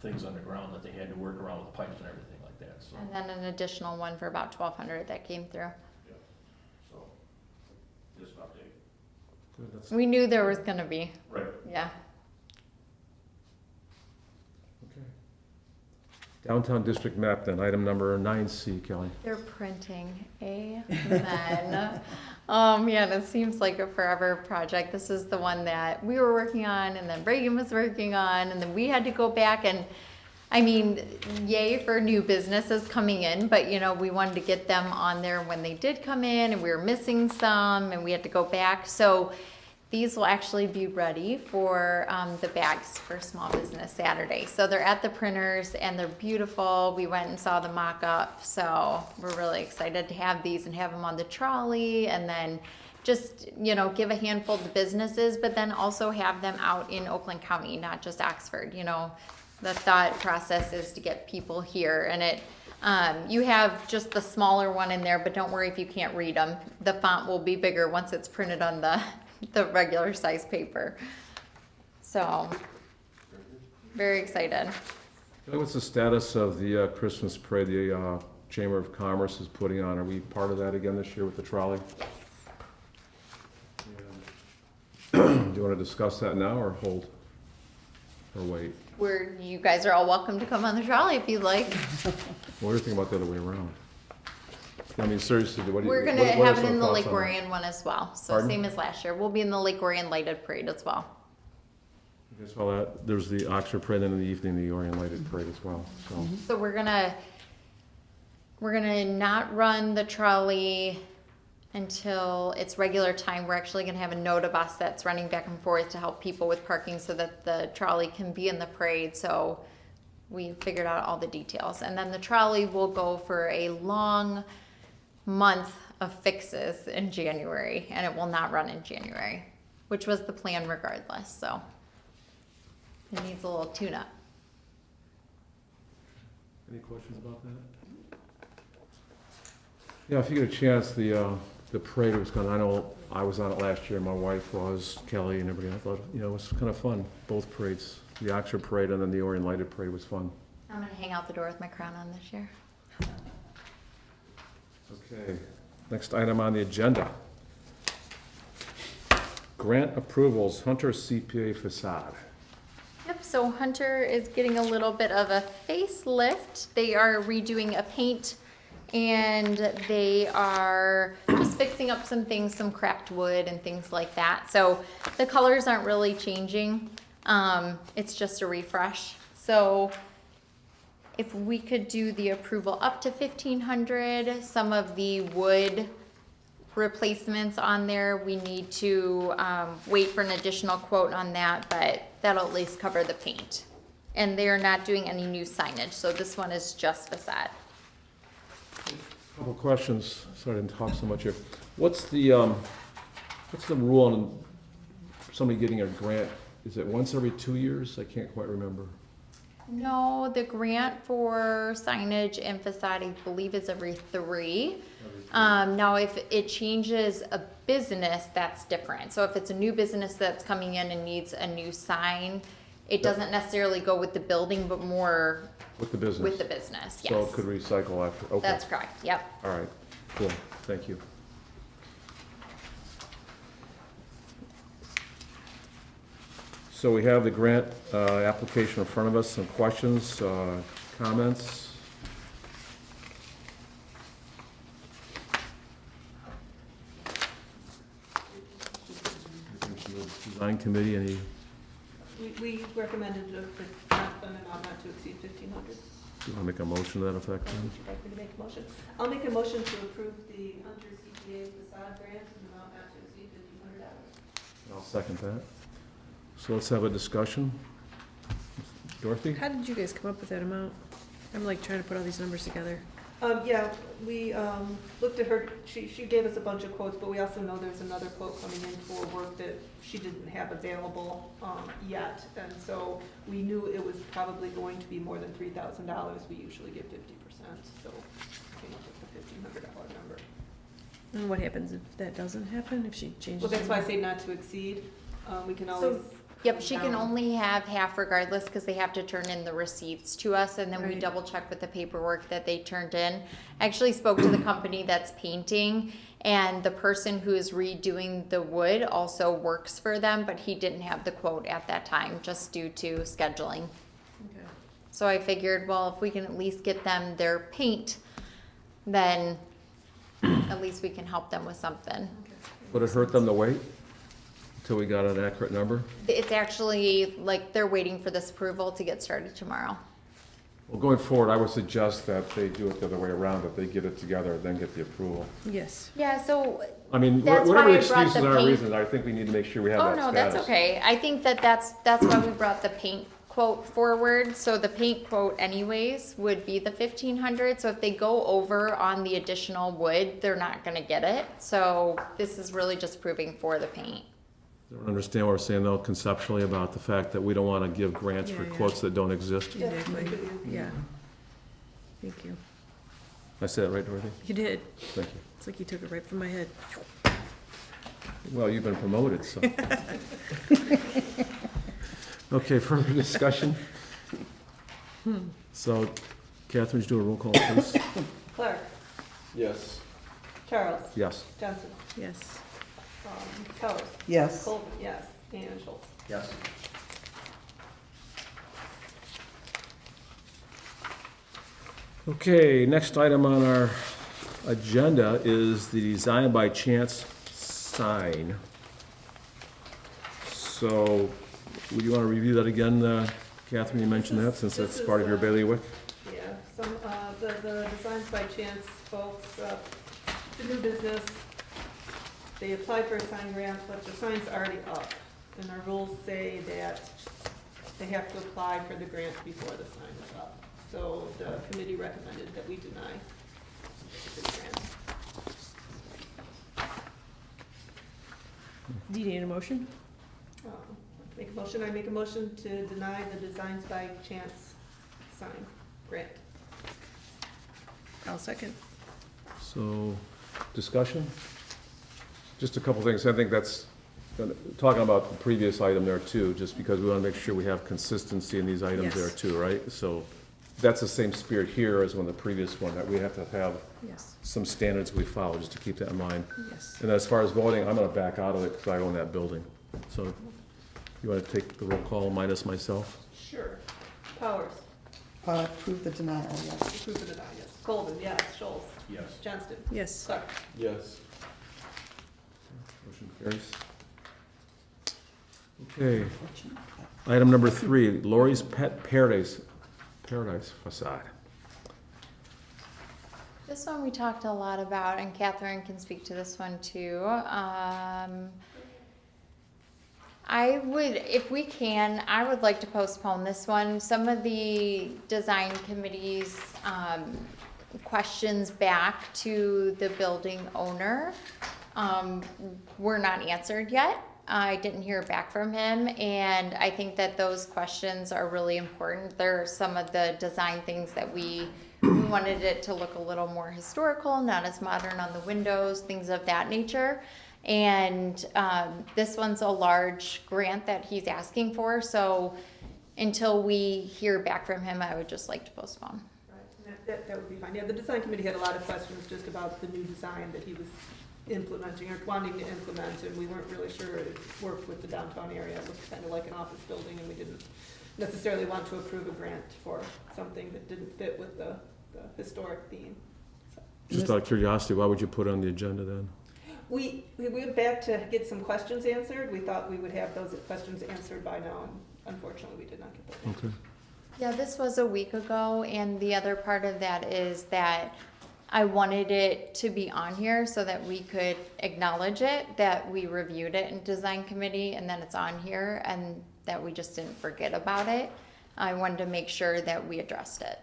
things underground that they had to work around with the pipes and everything like that, so. And then an additional one for about $1,200 that came through. So, just an update. Good, that's- We knew there was gonna be, Right. yeah. Okay. Downtown district map then, item number 9C, Kelly. They're printing. Amen. Yeah, this seems like a forever project. This is the one that we were working on, and then Reagan was working on, and then we had to go back, and I mean, yay for new businesses coming in, but you know, we wanted to get them on there when they did come in, and we were missing some and we had to go back. So these will actually be ready for the bags for Small Business Saturday. So they're at the printers and they're beautiful. We went and saw the mock-up, so we're really excited to have these and have them on the trolley, and then just, you know, give a handful to businesses, but then also have them out in Oakland County, not just Oxford. You know, the thought process is to get people here, and it you have just the smaller one in there, but don't worry if you can't read them. The font will be bigger once it's printed on the regular size paper. So, very excited. What's the status of the Christmas parade the Chamber of Commerce is putting on? Are we part of that again this year with the trolley? Do you want to discuss that now or hold? Or wait? You guys are all welcome to come on the trolley if you'd like. What do you think about the other way around? I mean, seriously, what do you? We're gonna what are have it some in the thoughts Lake on that? Orion one as well, so Pardon? same as last year. We'll be in the Lake Orion lighted parade as well. You guys saw that? There's the Oxford parade, and in the evening, the Orion lighted parade as well, so. So we're gonna not run the trolley until it's regular time. We're actually gonna have a NOTA bus that's running back and forth to help people with parking so that the trolley can be in the parade. So we figured out all the details. And then the trolley will go for a long month of fixes in January, and it will not run in January, which was the plan regardless. So it needs a little tune-up. Any questions about that? Yeah, if you get a chance, the parade was kind of, I know I was on it last year, my wife was, Kelly and everybody. I thought, you know, it was kind of fun, both parades. The Oxford parade and then the Orion lighted parade was fun. I'm gonna hang out the door with my crown on this year. Okay, next item on the agenda. Grant approvals, Hunter CPA facade. Yep, so Hunter is getting a little bit of a facelift. They are redoing a paint, and they are just fixing up some things, some cracked wood and things like that. So the colors aren't really changing. It's just a refresh. So if we could do the approval up to 1,500, some of the wood replacements on there, we need to wait for an additional quote on that, but that'll at least cover the paint. And they're not doing any new signage, so this one is just facade. Couple of questions, sorry I didn't talk so much here. What's the rule on somebody getting a grant? Is it once every 2 years? I can't quite remember. No, the grant for signage and facade, I believe, is every 3. Now, if it changes a business, that's different. So if it's a new business that's coming in and needs a new sign, it doesn't necessarily go with the building, but more With the business? with the business, yes. So it could recycle after, okay. That's correct, yep. All right, cool, thank you. So we have the grant application in front of us. Some questions, comments? Design committee, any, We recommended the amount not to exceed 1,500. do you want to make a motion to that effect? Would you like me to make a motion? I'll make a motion to approve the Hunter CPA facade grant in the amount not to exceed $1,500. I'll second that. So let's have a discussion. Dorothy? How did you guys come up with that amount? I'm like trying to put all these numbers together. Yeah, we looked at her, she gave us a bunch of quotes, but we also know there's another quote coming in for work that she didn't have available yet. And so we knew it was probably going to be more than $3,000. We usually give 50%, so came up with the $1,500 number. And what happens if that doesn't happen, if she changes? Well, that's why I it? say not to exceed. We can So, always. yep, she can down. only have half regardless because they have to turn in the receipts to us, and then we Right. double check with the paperwork that they turned in. I actually spoke to the company that's painting, and the person who is redoing the wood also works for them, but he didn't have the quote at that time just due to scheduling. Okay. So I figured, well, if we can at least get them their paint, then at least we can help them with something. Would it hurt them to wait until we got an accurate number? It's actually like they're waiting for this approval to get started tomorrow. Well, going forward, I would suggest that they do it the other way around, that they get it together, then get the approval. Yes. Yeah, so, I mean, That's whatever why the I brought excuses the are, paint. reasons, I think we need to make sure we have oh that no, status. that's okay. I think that's why we brought the paint quote forward. So the paint quote anyways would be the 1,500. So if they go over on the additional wood, they're not gonna get it. So this is really just proving for the paint. I don't understand what we're saying though conceptually about the fact that we don't want to give grants for Yeah, yeah. quotes that don't exist. Exactly. Yeah. Thank you. I said it right, Dorothy? You did. Thank you. It's like you took it right from my head. Well, you've been promoted, so. Okay, further discussion? So, Catherine, would you do a roll call, please? Clark, Yes. Charles, Yes. Johnson, Yes. Powers, Yes. Colvin, yes, and Schultz. Yes. Okay, next item on our agenda is the Design by Chance sign. So, would you want to review that again, Catherine? You mentioned that since This that's is, part of your bailiwick. Yeah, some, the Designs by Chance folks, it's a new business. They applied for a sign grant, but the sign's already up. And our rules say that they have to apply for the grant before the sign is up. So the committee recommended that we deny the grant. Do you need a motion? Make a motion, I make a motion to deny the Designs by Chance sign grant. I'll second. So, discussion? Just a couple things. I think that's, talking about the previous item there too, just because we want to make sure we have consistency in these items there Yes. too, right? So, that's the same spirit here as on the previous one, that we have to have Yes. some standards we follow, just to keep that in mind. Yes. And as far as voting, I'm gonna back out of it because I own that building. So, you wanna take the roll call minus myself? Sure. Powers, Approve the denial, yes. approve of the denial, yes. Colvin, yes. Schultz, Yes. Johnston, Yes. Clark. Yes. Motion carries. Okay, item number 3, Lori's Pet Paradise facade. This one we talked a lot about, and Catherine can speak to this one too. I would, if we can, I would like to postpone this one. Some of the design committee's questions back to the building owner were not answered yet. I didn't hear back from him, and I think that those questions are really important. There are some of the design things that we wanted it to look a little more historical, not as modern on the windows, things of that nature. And this one's a large grant that he's asking for, so until we hear back from him, I would just like to postpone. Right, that would be fine. Yeah, the design committee had a lot of questions just about the new design that he was implementing or wanting to implement, and we weren't really sure it worked with the downtown area. It looked kind of like an office building, and we didn't necessarily want to approve a grant for something that didn't fit with the historic theme. So Just out of curiosity, why would you put it on the agenda then? we went back to get some questions answered. We thought we would have those questions answered by now, and unfortunately, we did not get those. Okay. Yeah, this was a week ago, and the other part of that is that I wanted it to be on here so that we could acknowledge it, that we reviewed it in design committee, and then it's on here, and that we just didn't forget about it. I wanted to make sure that we addressed it.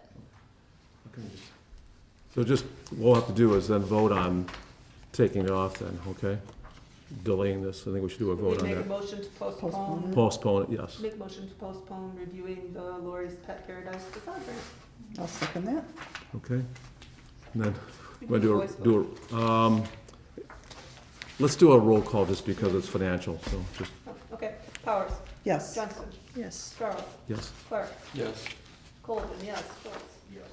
So just, what we'll have to do is then vote on taking it off then, okay? Delaying this, I think we should do a vote on We make a that. motion to postpone. Postpone. Postpone it, yes. Make a motion to postpone reviewing the Lori's Pet Paradise facade grant. I'll second that. Okay. And then, We we'll do a do voice a, do a, let's do a roll call just because it's financial, so just, Oh, okay, Powers, Yes. Johnston, Yes. Charles, yes. Clark, Yes. Colvin, yes, Schultz. Yes.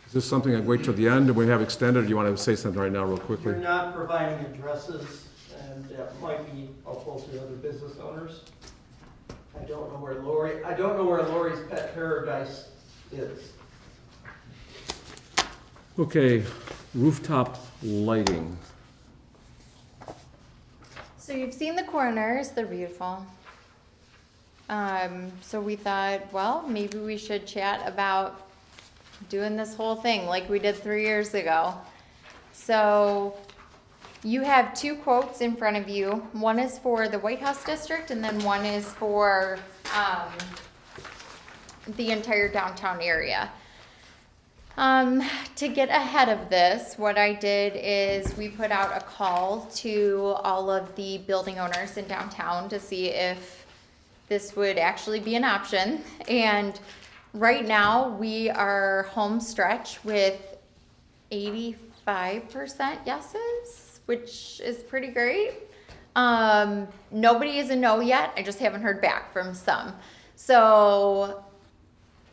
Is this something I'd wait till the end, or we have extended, or do you want to say something right now real You're quickly? not providing addresses, and that might be helpful to other business owners. I don't know where Lori's Pet Paradise is. Okay, rooftop lighting. So you've seen the corners, they're beautiful. So we thought, well, maybe we should chat about doing this whole thing like we did 3 years ago. So you have two quotes in front of you. One is for the White House District, and then one is for the entire downtown area. To get ahead of this, what I did is we put out a call to all of the building owners in downtown to see if this would actually be an option. And right now, we are home stretch with 85% yeses, which is pretty great. Nobody is a no yet. I just haven't heard back from some. So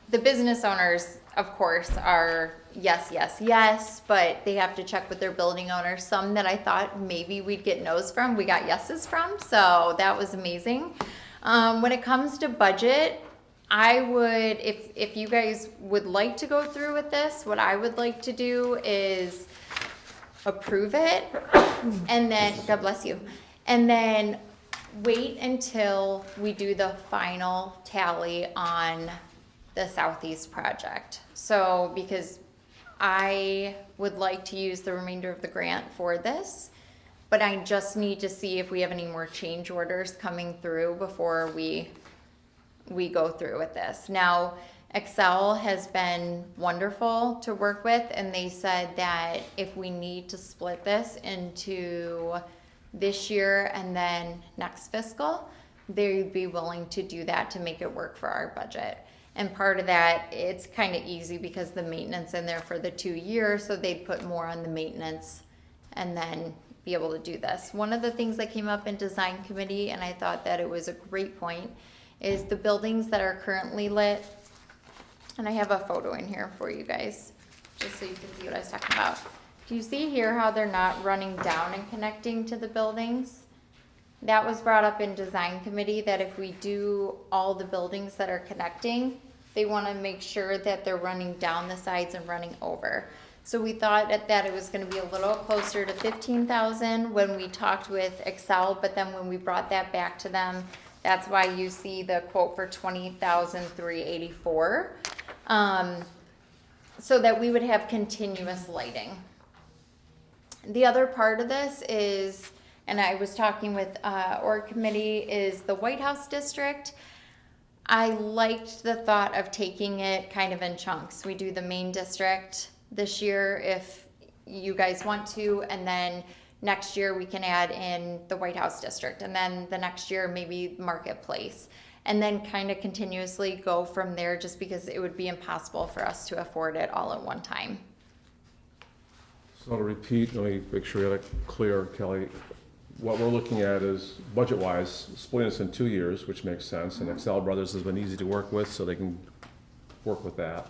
the business owners, of course, are yes, yes, yes, but they have to check with their building owners. Some that I thought maybe we'd get no's from, we got yeses from, so that was amazing. When it comes to budget, I would, if you guys would like to go through with this, what I would like to do is approve it, and then, God bless you, and then wait until we do the final tally on the Southeast project. So, because I would like to use the remainder of the grant for this, but I just need to see if we have any more change orders coming through before we go through with this. Now, Excel has been wonderful to work with, and they said that if we need to split this into this year and then next fiscal, they'd be willing to do that to make it work for our budget. And part of that, it's kind of easy because the maintenance in there for the 2 years, so they'd put more on the maintenance and then be able to do this. One of the things that came up in design committee, and I thought that it was a great point, is the buildings that are currently lit, and I have a photo in here for you guys, just so you can see what I was talking about. Do you see here how they're not running down and connecting to the buildings? That was brought up in design committee, that if we do all the buildings that are connecting, they want to make sure that they're running down the sides and running over. So we thought that it was going to be a little closer to 15,000 when we talked with Excel, but then when we brought that back to them, that's why you see the quote for 20,384, so that we would have continuous lighting. The other part of this is, and I was talking with org committee, is the White House District. I liked the thought of taking it kind of in chunks. We do the main district this year if you guys want to, and then next year we can add in the White House District, and then the next year maybe Marketplace, and then kind of continuously go from there, just because it would be impossible for us to afford it all at one time. So to repeat, let me make sure I got it clear, Kelly. What we're looking at is, budget-wise, splitting this in 2 years, which makes sense, and Excel Brothers has been easy to work with, so they can work with that.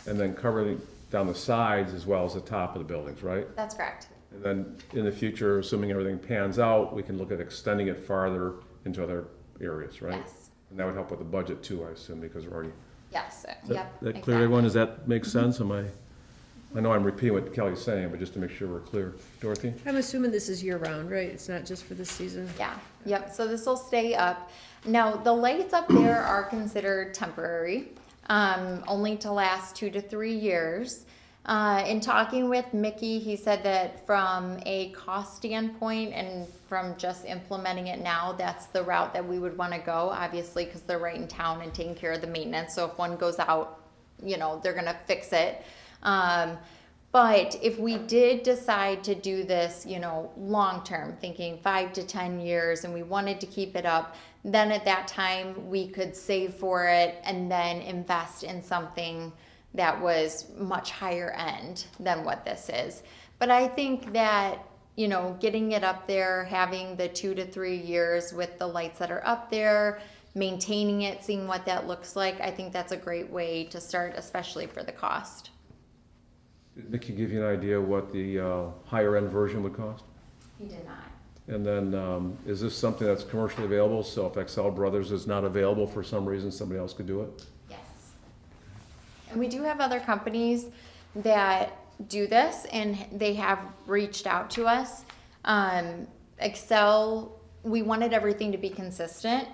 And then covering down the sides as well as the top of the buildings, right? That's correct. And then in the future, assuming everything pans out, we can look at extending it farther into other areas, right? Yes. And that would help with the budget too, I assume, because we're already. Yes. That Yep. clear, exactly. everyone? Does that make sense? I know I'm repeating what Kelly's saying, but just to make sure we're clear. Dorothy? I'm assuming this is year-round, right? It's not just for this season? Yeah, yep, so this will stay up. Now, the lights up there are considered temporary, only to last 2 to 3 years. In talking with Mickey, he said that from a cost standpoint and from just implementing it now, that's the route that we would want to go, obviously, because they're right in town and taking care of the maintenance. So if one goes out, they're going to fix it. But if we did decide to do this, long term, thinking 5 to 10 years, and we wanted to keep it up, then at that time we could save for it and then invest in something that was much higher end than what this is. But I think that, getting it up there, having the 2 to 3 years with the lights that are up there, maintaining it, seeing what that looks like, I think that's a great way to start, especially for the cost. Did Mickey give you an idea what the higher end version would cost? He did not. And then, is this something that's commercially available? So if Excel Brothers is not available for some reason, somebody else could do it? Yes. And we do have other companies that do this, and they have reached out to us. Excel, we wanted everything to be consistent,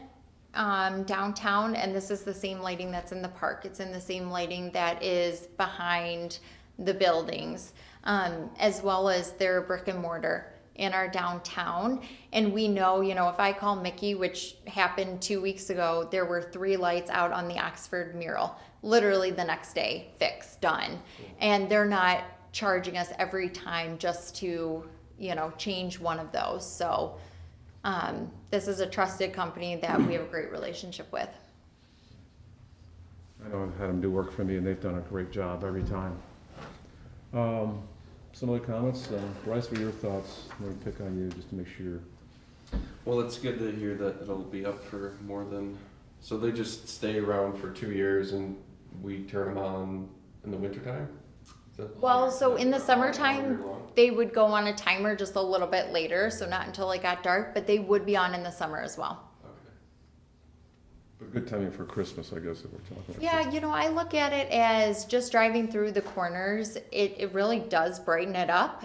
downtown, and this is the same lighting that's in the park. It's in the same lighting that is behind the buildings, as well as their brick and mortar in our downtown. And we know, if I call Mickey, which happened 2 weeks ago, there were 3 lights out on the Oxford mural, literally the next day, fixed, done. And they're not charging us every time just to, change one of those. So this is a trusted company that we have a great relationship with. I know I've had them do work for me, and they've done a great job every time. Some other comments? Bryce, what are your thoughts? I'm going to pick on you just to make sure. Well, it's good to hear that it'll be up for more than, so they just stay around for 2 years and we turn them on in the wintertime? Is that- Well, so in the all summertime, year long? they would go on a timer just a little bit later, so not until it got dark, but they would be on in the summer as well. Okay. But good timing for Christmas, I guess, if we're talking about. Yeah, I look at it as just driving through the corners, it really does brighten it up.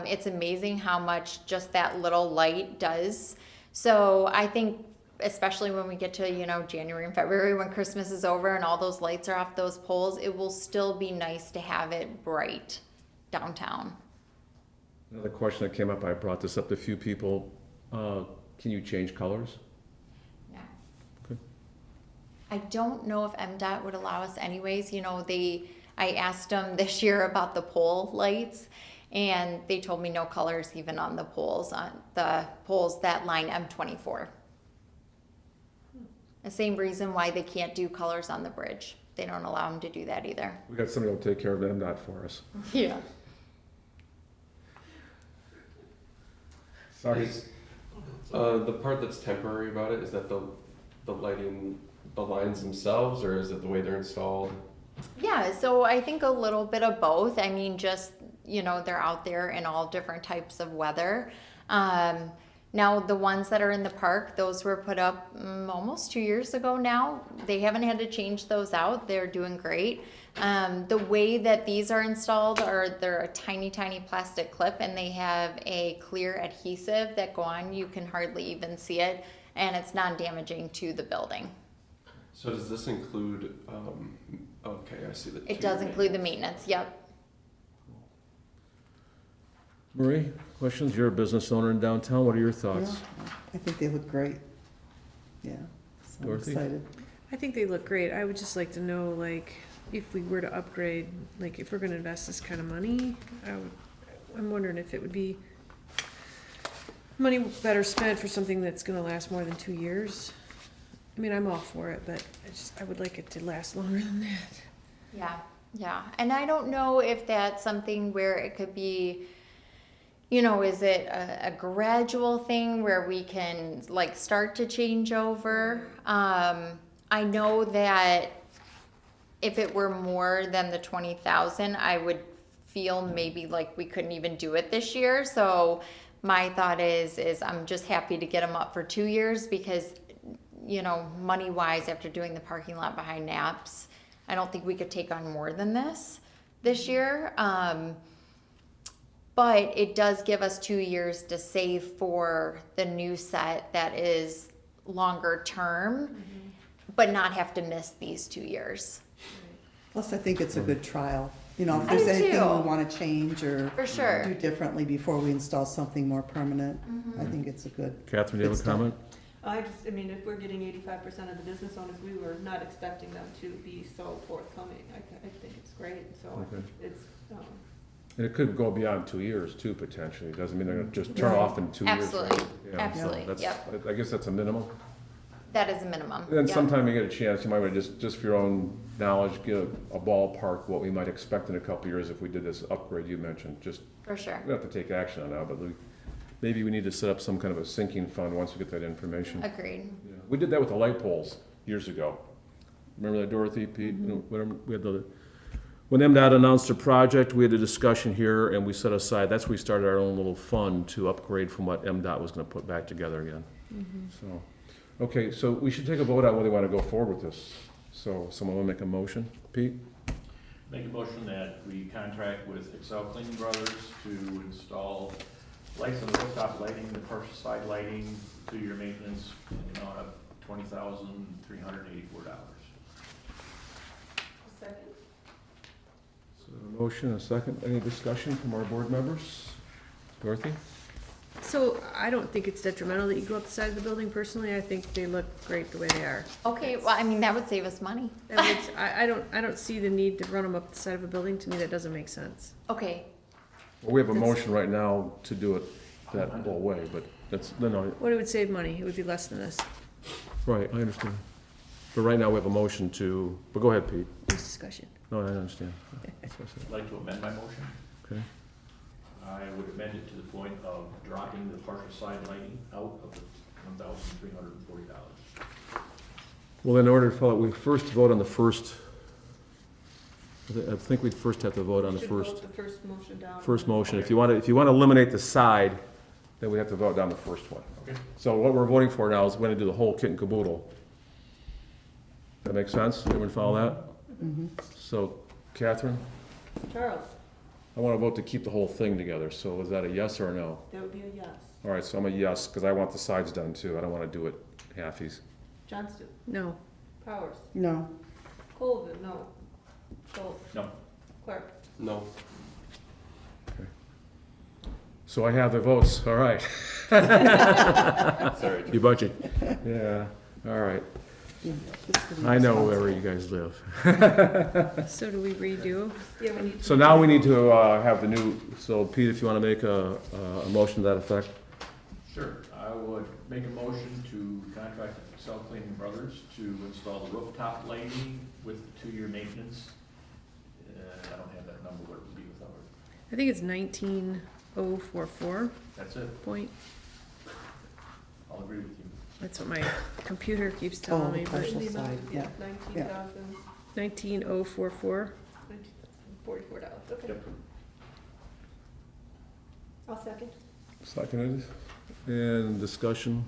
It's amazing how much just that little light does. So I think, especially when we get to, January and February, when Christmas is over and all those lights are off those poles, it will still be nice to have it bright downtown. Another question that came up, I brought this up to a few people. Can you change colors? Yeah. Okay. I don't know if MDOT would allow us anyways. I asked them this year about the pole lights, and they told me no colors even on the poles that line M24. The same reason why they can't do colors on the bridge. They don't allow them to do that either. We got somebody who'll take care of them, not for us. Yeah. Sorry. Is, the part that's temporary about it, is that the lighting, the lines themselves, or is it the way they're installed? Yeah, so I think a little bit of both. I mean, just, they're out there in all different types of weather. Now, the ones that are in the park, those were put up almost 2 years ago now. They haven't had to change those out. They're doing great. The way that these are installed they're a tiny, tiny plastic clip, and they have a clear adhesive that go on. You can hardly even see it, and it's non-damaging to the building. So does this include, okay, I see the. It does include the maintenance, yep. Marie, questions? You're a business owner in downtown. What are your thoughts? Yeah, I think they look great. Yeah, so I'm Dorothy? excited. I think they look great. I would just like to know, if we were to upgrade, if we're gonna invest this kind of money, I'm wondering if it would be money better spent for something that's gonna last more than 2 years. I mean, I'm all for it, but I would like it to last longer than that. Yeah. And I don't know if that's something where it could be, is it a gradual thing where we can start to change over? I know that if it were more than the 20,000, I would feel maybe like we couldn't even do it this year. So my thought is I'm just happy to get them up for 2 years because, money wise, after doing the parking lot behind Naps, I don't think we could take on more than this year. But it does give us 2 years to save for the new set that is longer term, but not have to miss these 2 years. Plus, I think it's a good trial. If I there's do anything we too. want to change or For sure. do differently before we install something more permanent, Mm-hmm. I think it's a good. Catherine, do you have a Good stuff. comment? If we're getting 85% of the business owners, we were not expecting them to be so forthcoming. I think it's great, so Okay. it's, And it could go beyond 2 years too, potentially. It doesn't mean they're gonna just turn Right. off in 2 years. Absolutely. right? Yeah, Absolutely. that's- Yep. I guess that's a minimum. That is a minimum. And then Yep. sometime you get a chance, you might want to just for your own knowledge, give a ballpark what we might expect in a couple of years if we did this upgrade you mentioned. Just, For sure. we don't have to take action on that, but maybe we need to set up some kind of a sinking fund once we get that information. Agreed. Yeah. We did that with the light poles years ago. Remember that, Dorothy, Pete? Whatever, when MDOT announced a project, we had a discussion here and we set aside, that's when we started our own little fund to upgrade from what MDOT was gonna put back together again. So, okay, so we should take a vote on whether we wanna go forward with this. So, someone wanna make a motion? Pete? Make a motion that we contract with Excel Cleaning Brothers to install lights on the rooftop lighting, the commercial side lighting, to your maintenance in the amount of $20,384. Second. So a motion, a second. Any discussion from our board members? Dorothy? So I don't think it's detrimental that you go up the side of the building personally. I think they look great the way they are. Okay, well, I mean, that would save us money. I don't see the need to run them up the side of a building. To me, that doesn't make sense. Okay, Well, we have a motion right now to do it that whole way, but that's, no, What it would save money, it would be less than this. right, I understand. But right now, we have a motion to, but go ahead, Pete. This discussion. No, I understand. That's what I said. I'd like to amend my motion. Okay. I would amend it to the point of dropping the partial side lighting out of the $1,340. Well, in order to follow, we first vote on the first, I think we'd first have to vote on the Should first, vote the first motion down. first motion. If you want to eliminate the side, then we have to vote down the first one. Okay. So what we're voting for now is we're going to do the whole kit and caboodle. That make sense? Everyone follow that? So, Catherine, Charles, I want to vote to keep the whole thing together. So is that a yes or a no? that would be a yes. All right, so I'm a yes, because I want the sides done too. I don't want to do it halfies. Johnston, No. Powers, No. Colvin, no. Schultz, No. Clark. No. So I have the votes, all right. Sorry. You budget. Yeah, all right. I know wherever you guys live. So do we redo? Yeah, we need to. So now we need to have the new, so Pete, if you want to make a motion to that effect? Sure. I would make a motion to contract Excel Cleaning Brothers to install the rooftop lighting with 2-year maintenance. I don't have that number, what it would be without it. I think it's 19044 That's it. point. I'll agree with you. That's what my computer keeps Oh, telling me, but partial The amount, side, yeah. 19,000, 19044. $44, okay. Yep. I'll second. Seconded. And discussion.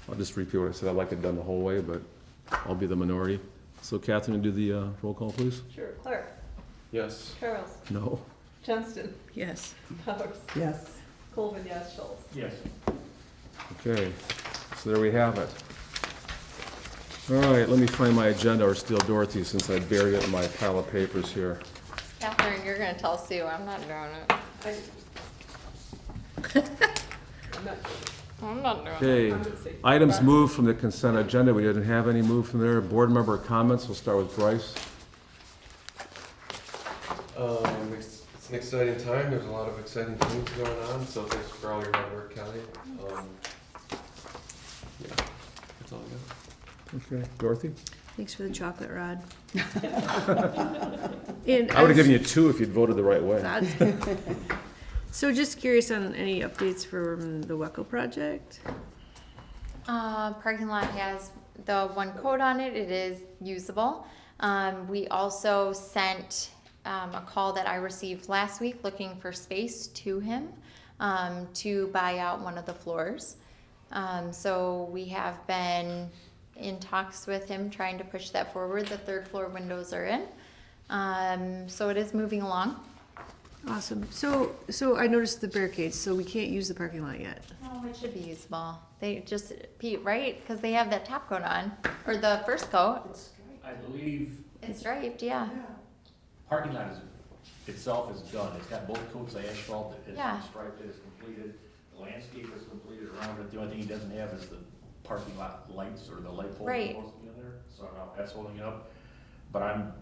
I'll just repeat what I said. I'd like it done the whole way, but I'll be the minority. So Catherine, do the roll call, please? Sure, Clark, Yes. Charles, No. Johnston, Yes. Powers, Yes. Colvin, yes, Schultz. Yes. Okay, so there we have it. All right, let me find my agenda, or steal Dorothy, since I buried it in my pile of papers here. Catherine, you're gonna tell Sue, I'm not doing it. I'm not, I'm not doing it. Okay, I'm gonna say. items moved from the consent agenda. We didn't have any moved from there. Board member comments. We'll start with Bryce. It's an exciting time. There's a lot of exciting things going on. So thanks for all your hard work, Kelly. Yeah, that's all I got. Okay, Dorothy? Thanks for the chocolate rod. And I would have given you 2 if you'd voted the right way. That's good. So just curious on any updates from the Weckl project? Parking lot has the one coat on it, it is usable. We also sent, a call that I received last week looking for space to him, to buy out one of the floors. So we have been in talks with him, trying to push that forward. The 3rd floor windows are in. So it is moving along. Awesome. So I noticed the barricades, so we can't use the parking lot yet. Oh, it should be usable. They just, Pete, right? Because they have that top coat on, or the first coat. I believe It's striped, yeah. parking lot itself is done. It's got both coats of asphalt. It's Yeah. striped, it is completed. The landscape is completed around it. The only thing he doesn't have is the parking lot lights or the light pole Right. supposed to be in there. So I don't know if that's holding it up. But I'm,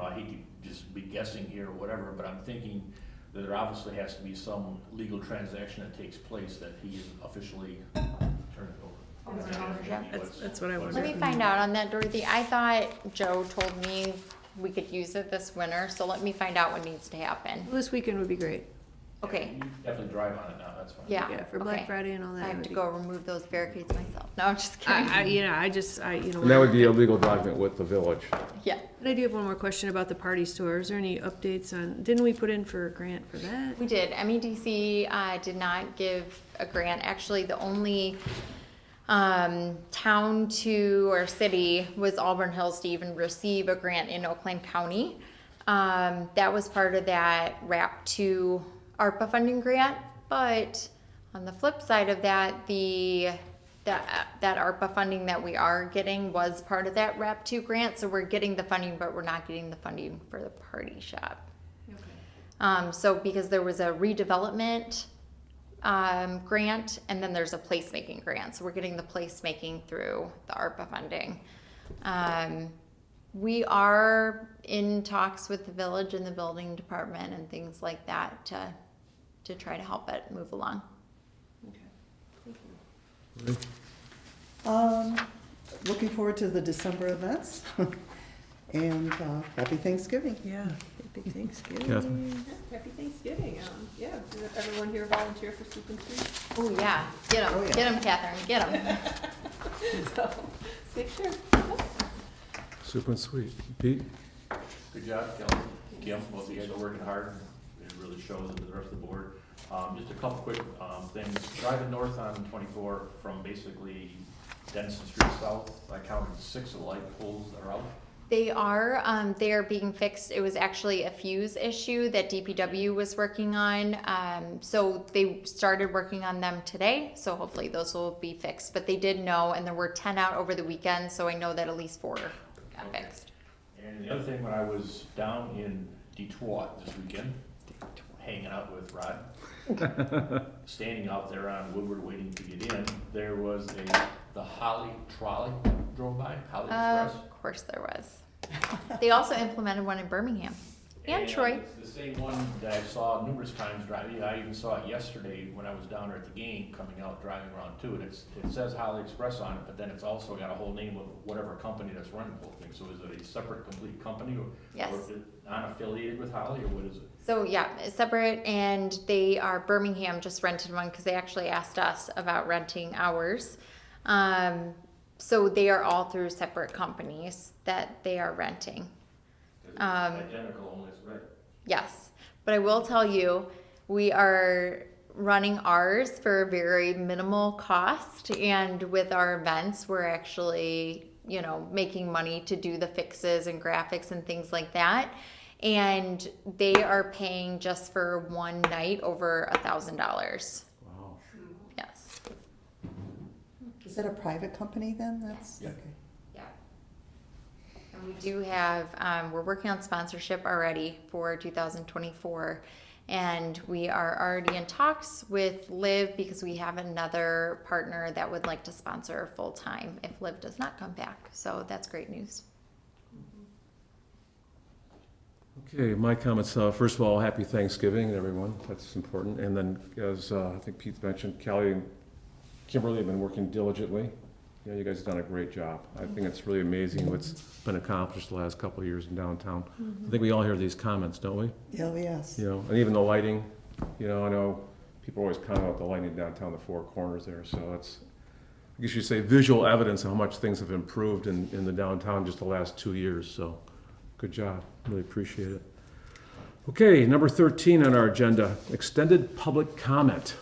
I hate to just be guessing here or whatever, but I'm thinking that there obviously has to be some legal transaction that takes place that he is officially turned it over. As an ownership. That's what I what's Let wondered. me find out on that, Dorothy. I thought Joe told me we could use it this winter, so let me find out what needs to happen. Well, this weekend would be great. Okay, You definitely drive on it now, that's fine. yeah. Yeah, for Black okay. Friday and all that. I it have would to be- go remove those barricades myself. No, I'm just kidding. And that would be a legal document with the village. Yeah, And I do have one more question about the party store. Is there any updates on, didn't we put in for a grant for that? we did. MEDC did not give a grant. Actually, the only town to or city was Auburn Hills to even receive a grant in Oakland County. That was part of that RAP 2 ARPA funding grant, but on the flip side of that, the that ARPA funding that we are getting was part of that RAP 2 grant, so we're getting the funding, but we're not getting the funding for the party shop. So because there was a redevelopment grant, and then there's a placemaking grant, so we're getting the placemaking through the ARPA funding. We are in talks with the village and the building department and things like that to try to help it move along. Looking forward to the December events. And happy Thanksgiving. Yeah, happy Thanksgiving. Catherine? Happy Thanksgiving. Yeah, did everyone here volunteer for soup and sweet? Oh yeah, get them, Oh, yeah. get them, Catherine, get them. So, let's make sure. Super and sweet. Pete? Good job, Kelly. Kim, both of you guys are working hard. It really shows it to the rest of the board. Just a couple quick things. Driving north on 24 from basically Denison Street south, I counted 6 of the light poles that are out. They are being fixed. It was actually a fuse issue that DPW was working on. So they started working on them today. So hopefully those will be fixed. But they did know, and there were 10 out over the weekend. So I know that at least 4 got Okay. fixed. And the other thing, when I was down in Detroit this weekend, hanging out with Rod, standing out there on Woodward waiting to get in, there was the Holly trolley drove by, Holly Express. Of course there was. They also implemented one in Birmingham and Troy. It's the same one that I saw numerous times driving. I even saw it yesterday when I was down there at the game, coming out, driving around too. And it says Holly Express on it, but then it's also got a whole name of whatever company that's running the whole thing. So is it a separate, complete company, or Yes. or is it unaffiliated with Holly, or what is it? So yeah, it's separate, and they are Birmingham just rented one because they actually asked us about renting ours. So they are all through separate companies that they are renting. It's identical, only it's red. Yes, but I will tell you, we are running ours for a very minimal cost, and with our events, we're actually, making money to do the fixes and graphics and things like that. And they are paying just for one night over $1,000. Wow. Yes. Is that a private company then? That's, Yeah. okay. Yeah. And we do have, we're working on sponsorship already for 2024. And we are already in talks with Liv because we have another partner that would like to sponsor full time if Liv does not come back. So that's great news. Okay, my comments, first of all, happy Thanksgiving, everyone, that's important. And then, as I think Pete mentioned, Kelly and Kimberly have been working diligently. You guys have done a great job. I think it's really amazing what's been accomplished the last couple of years in downtown. I think we all hear these comments, don't we? Oh, yes. And even the lighting, I know people always comment about the lighting downtown, the 4 corners there, so that's, I guess you say visual evidence of how much things have improved in the downtown just the last 2 years, so good job, really appreciate it. Okay, number 13 on our agenda, extended public comment.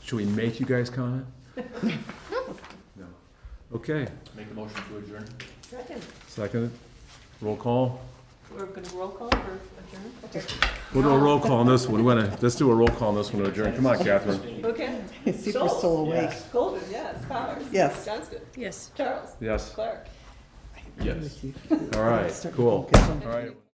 Should we make you guys comment? No. Okay, Make a motion to adjourn. Second. second, roll call. We're gonna roll call for adjourn? Okay. We'll do a roll call on this one. Let's do a roll call on this one to adjourn. Come on, Catherine. Okay. See if we're still awake. Golden, yes. Powers. Yes. Johnston. Yes. Charles. Yes. Clark. Yes. All right, Start cool. focus on- All right.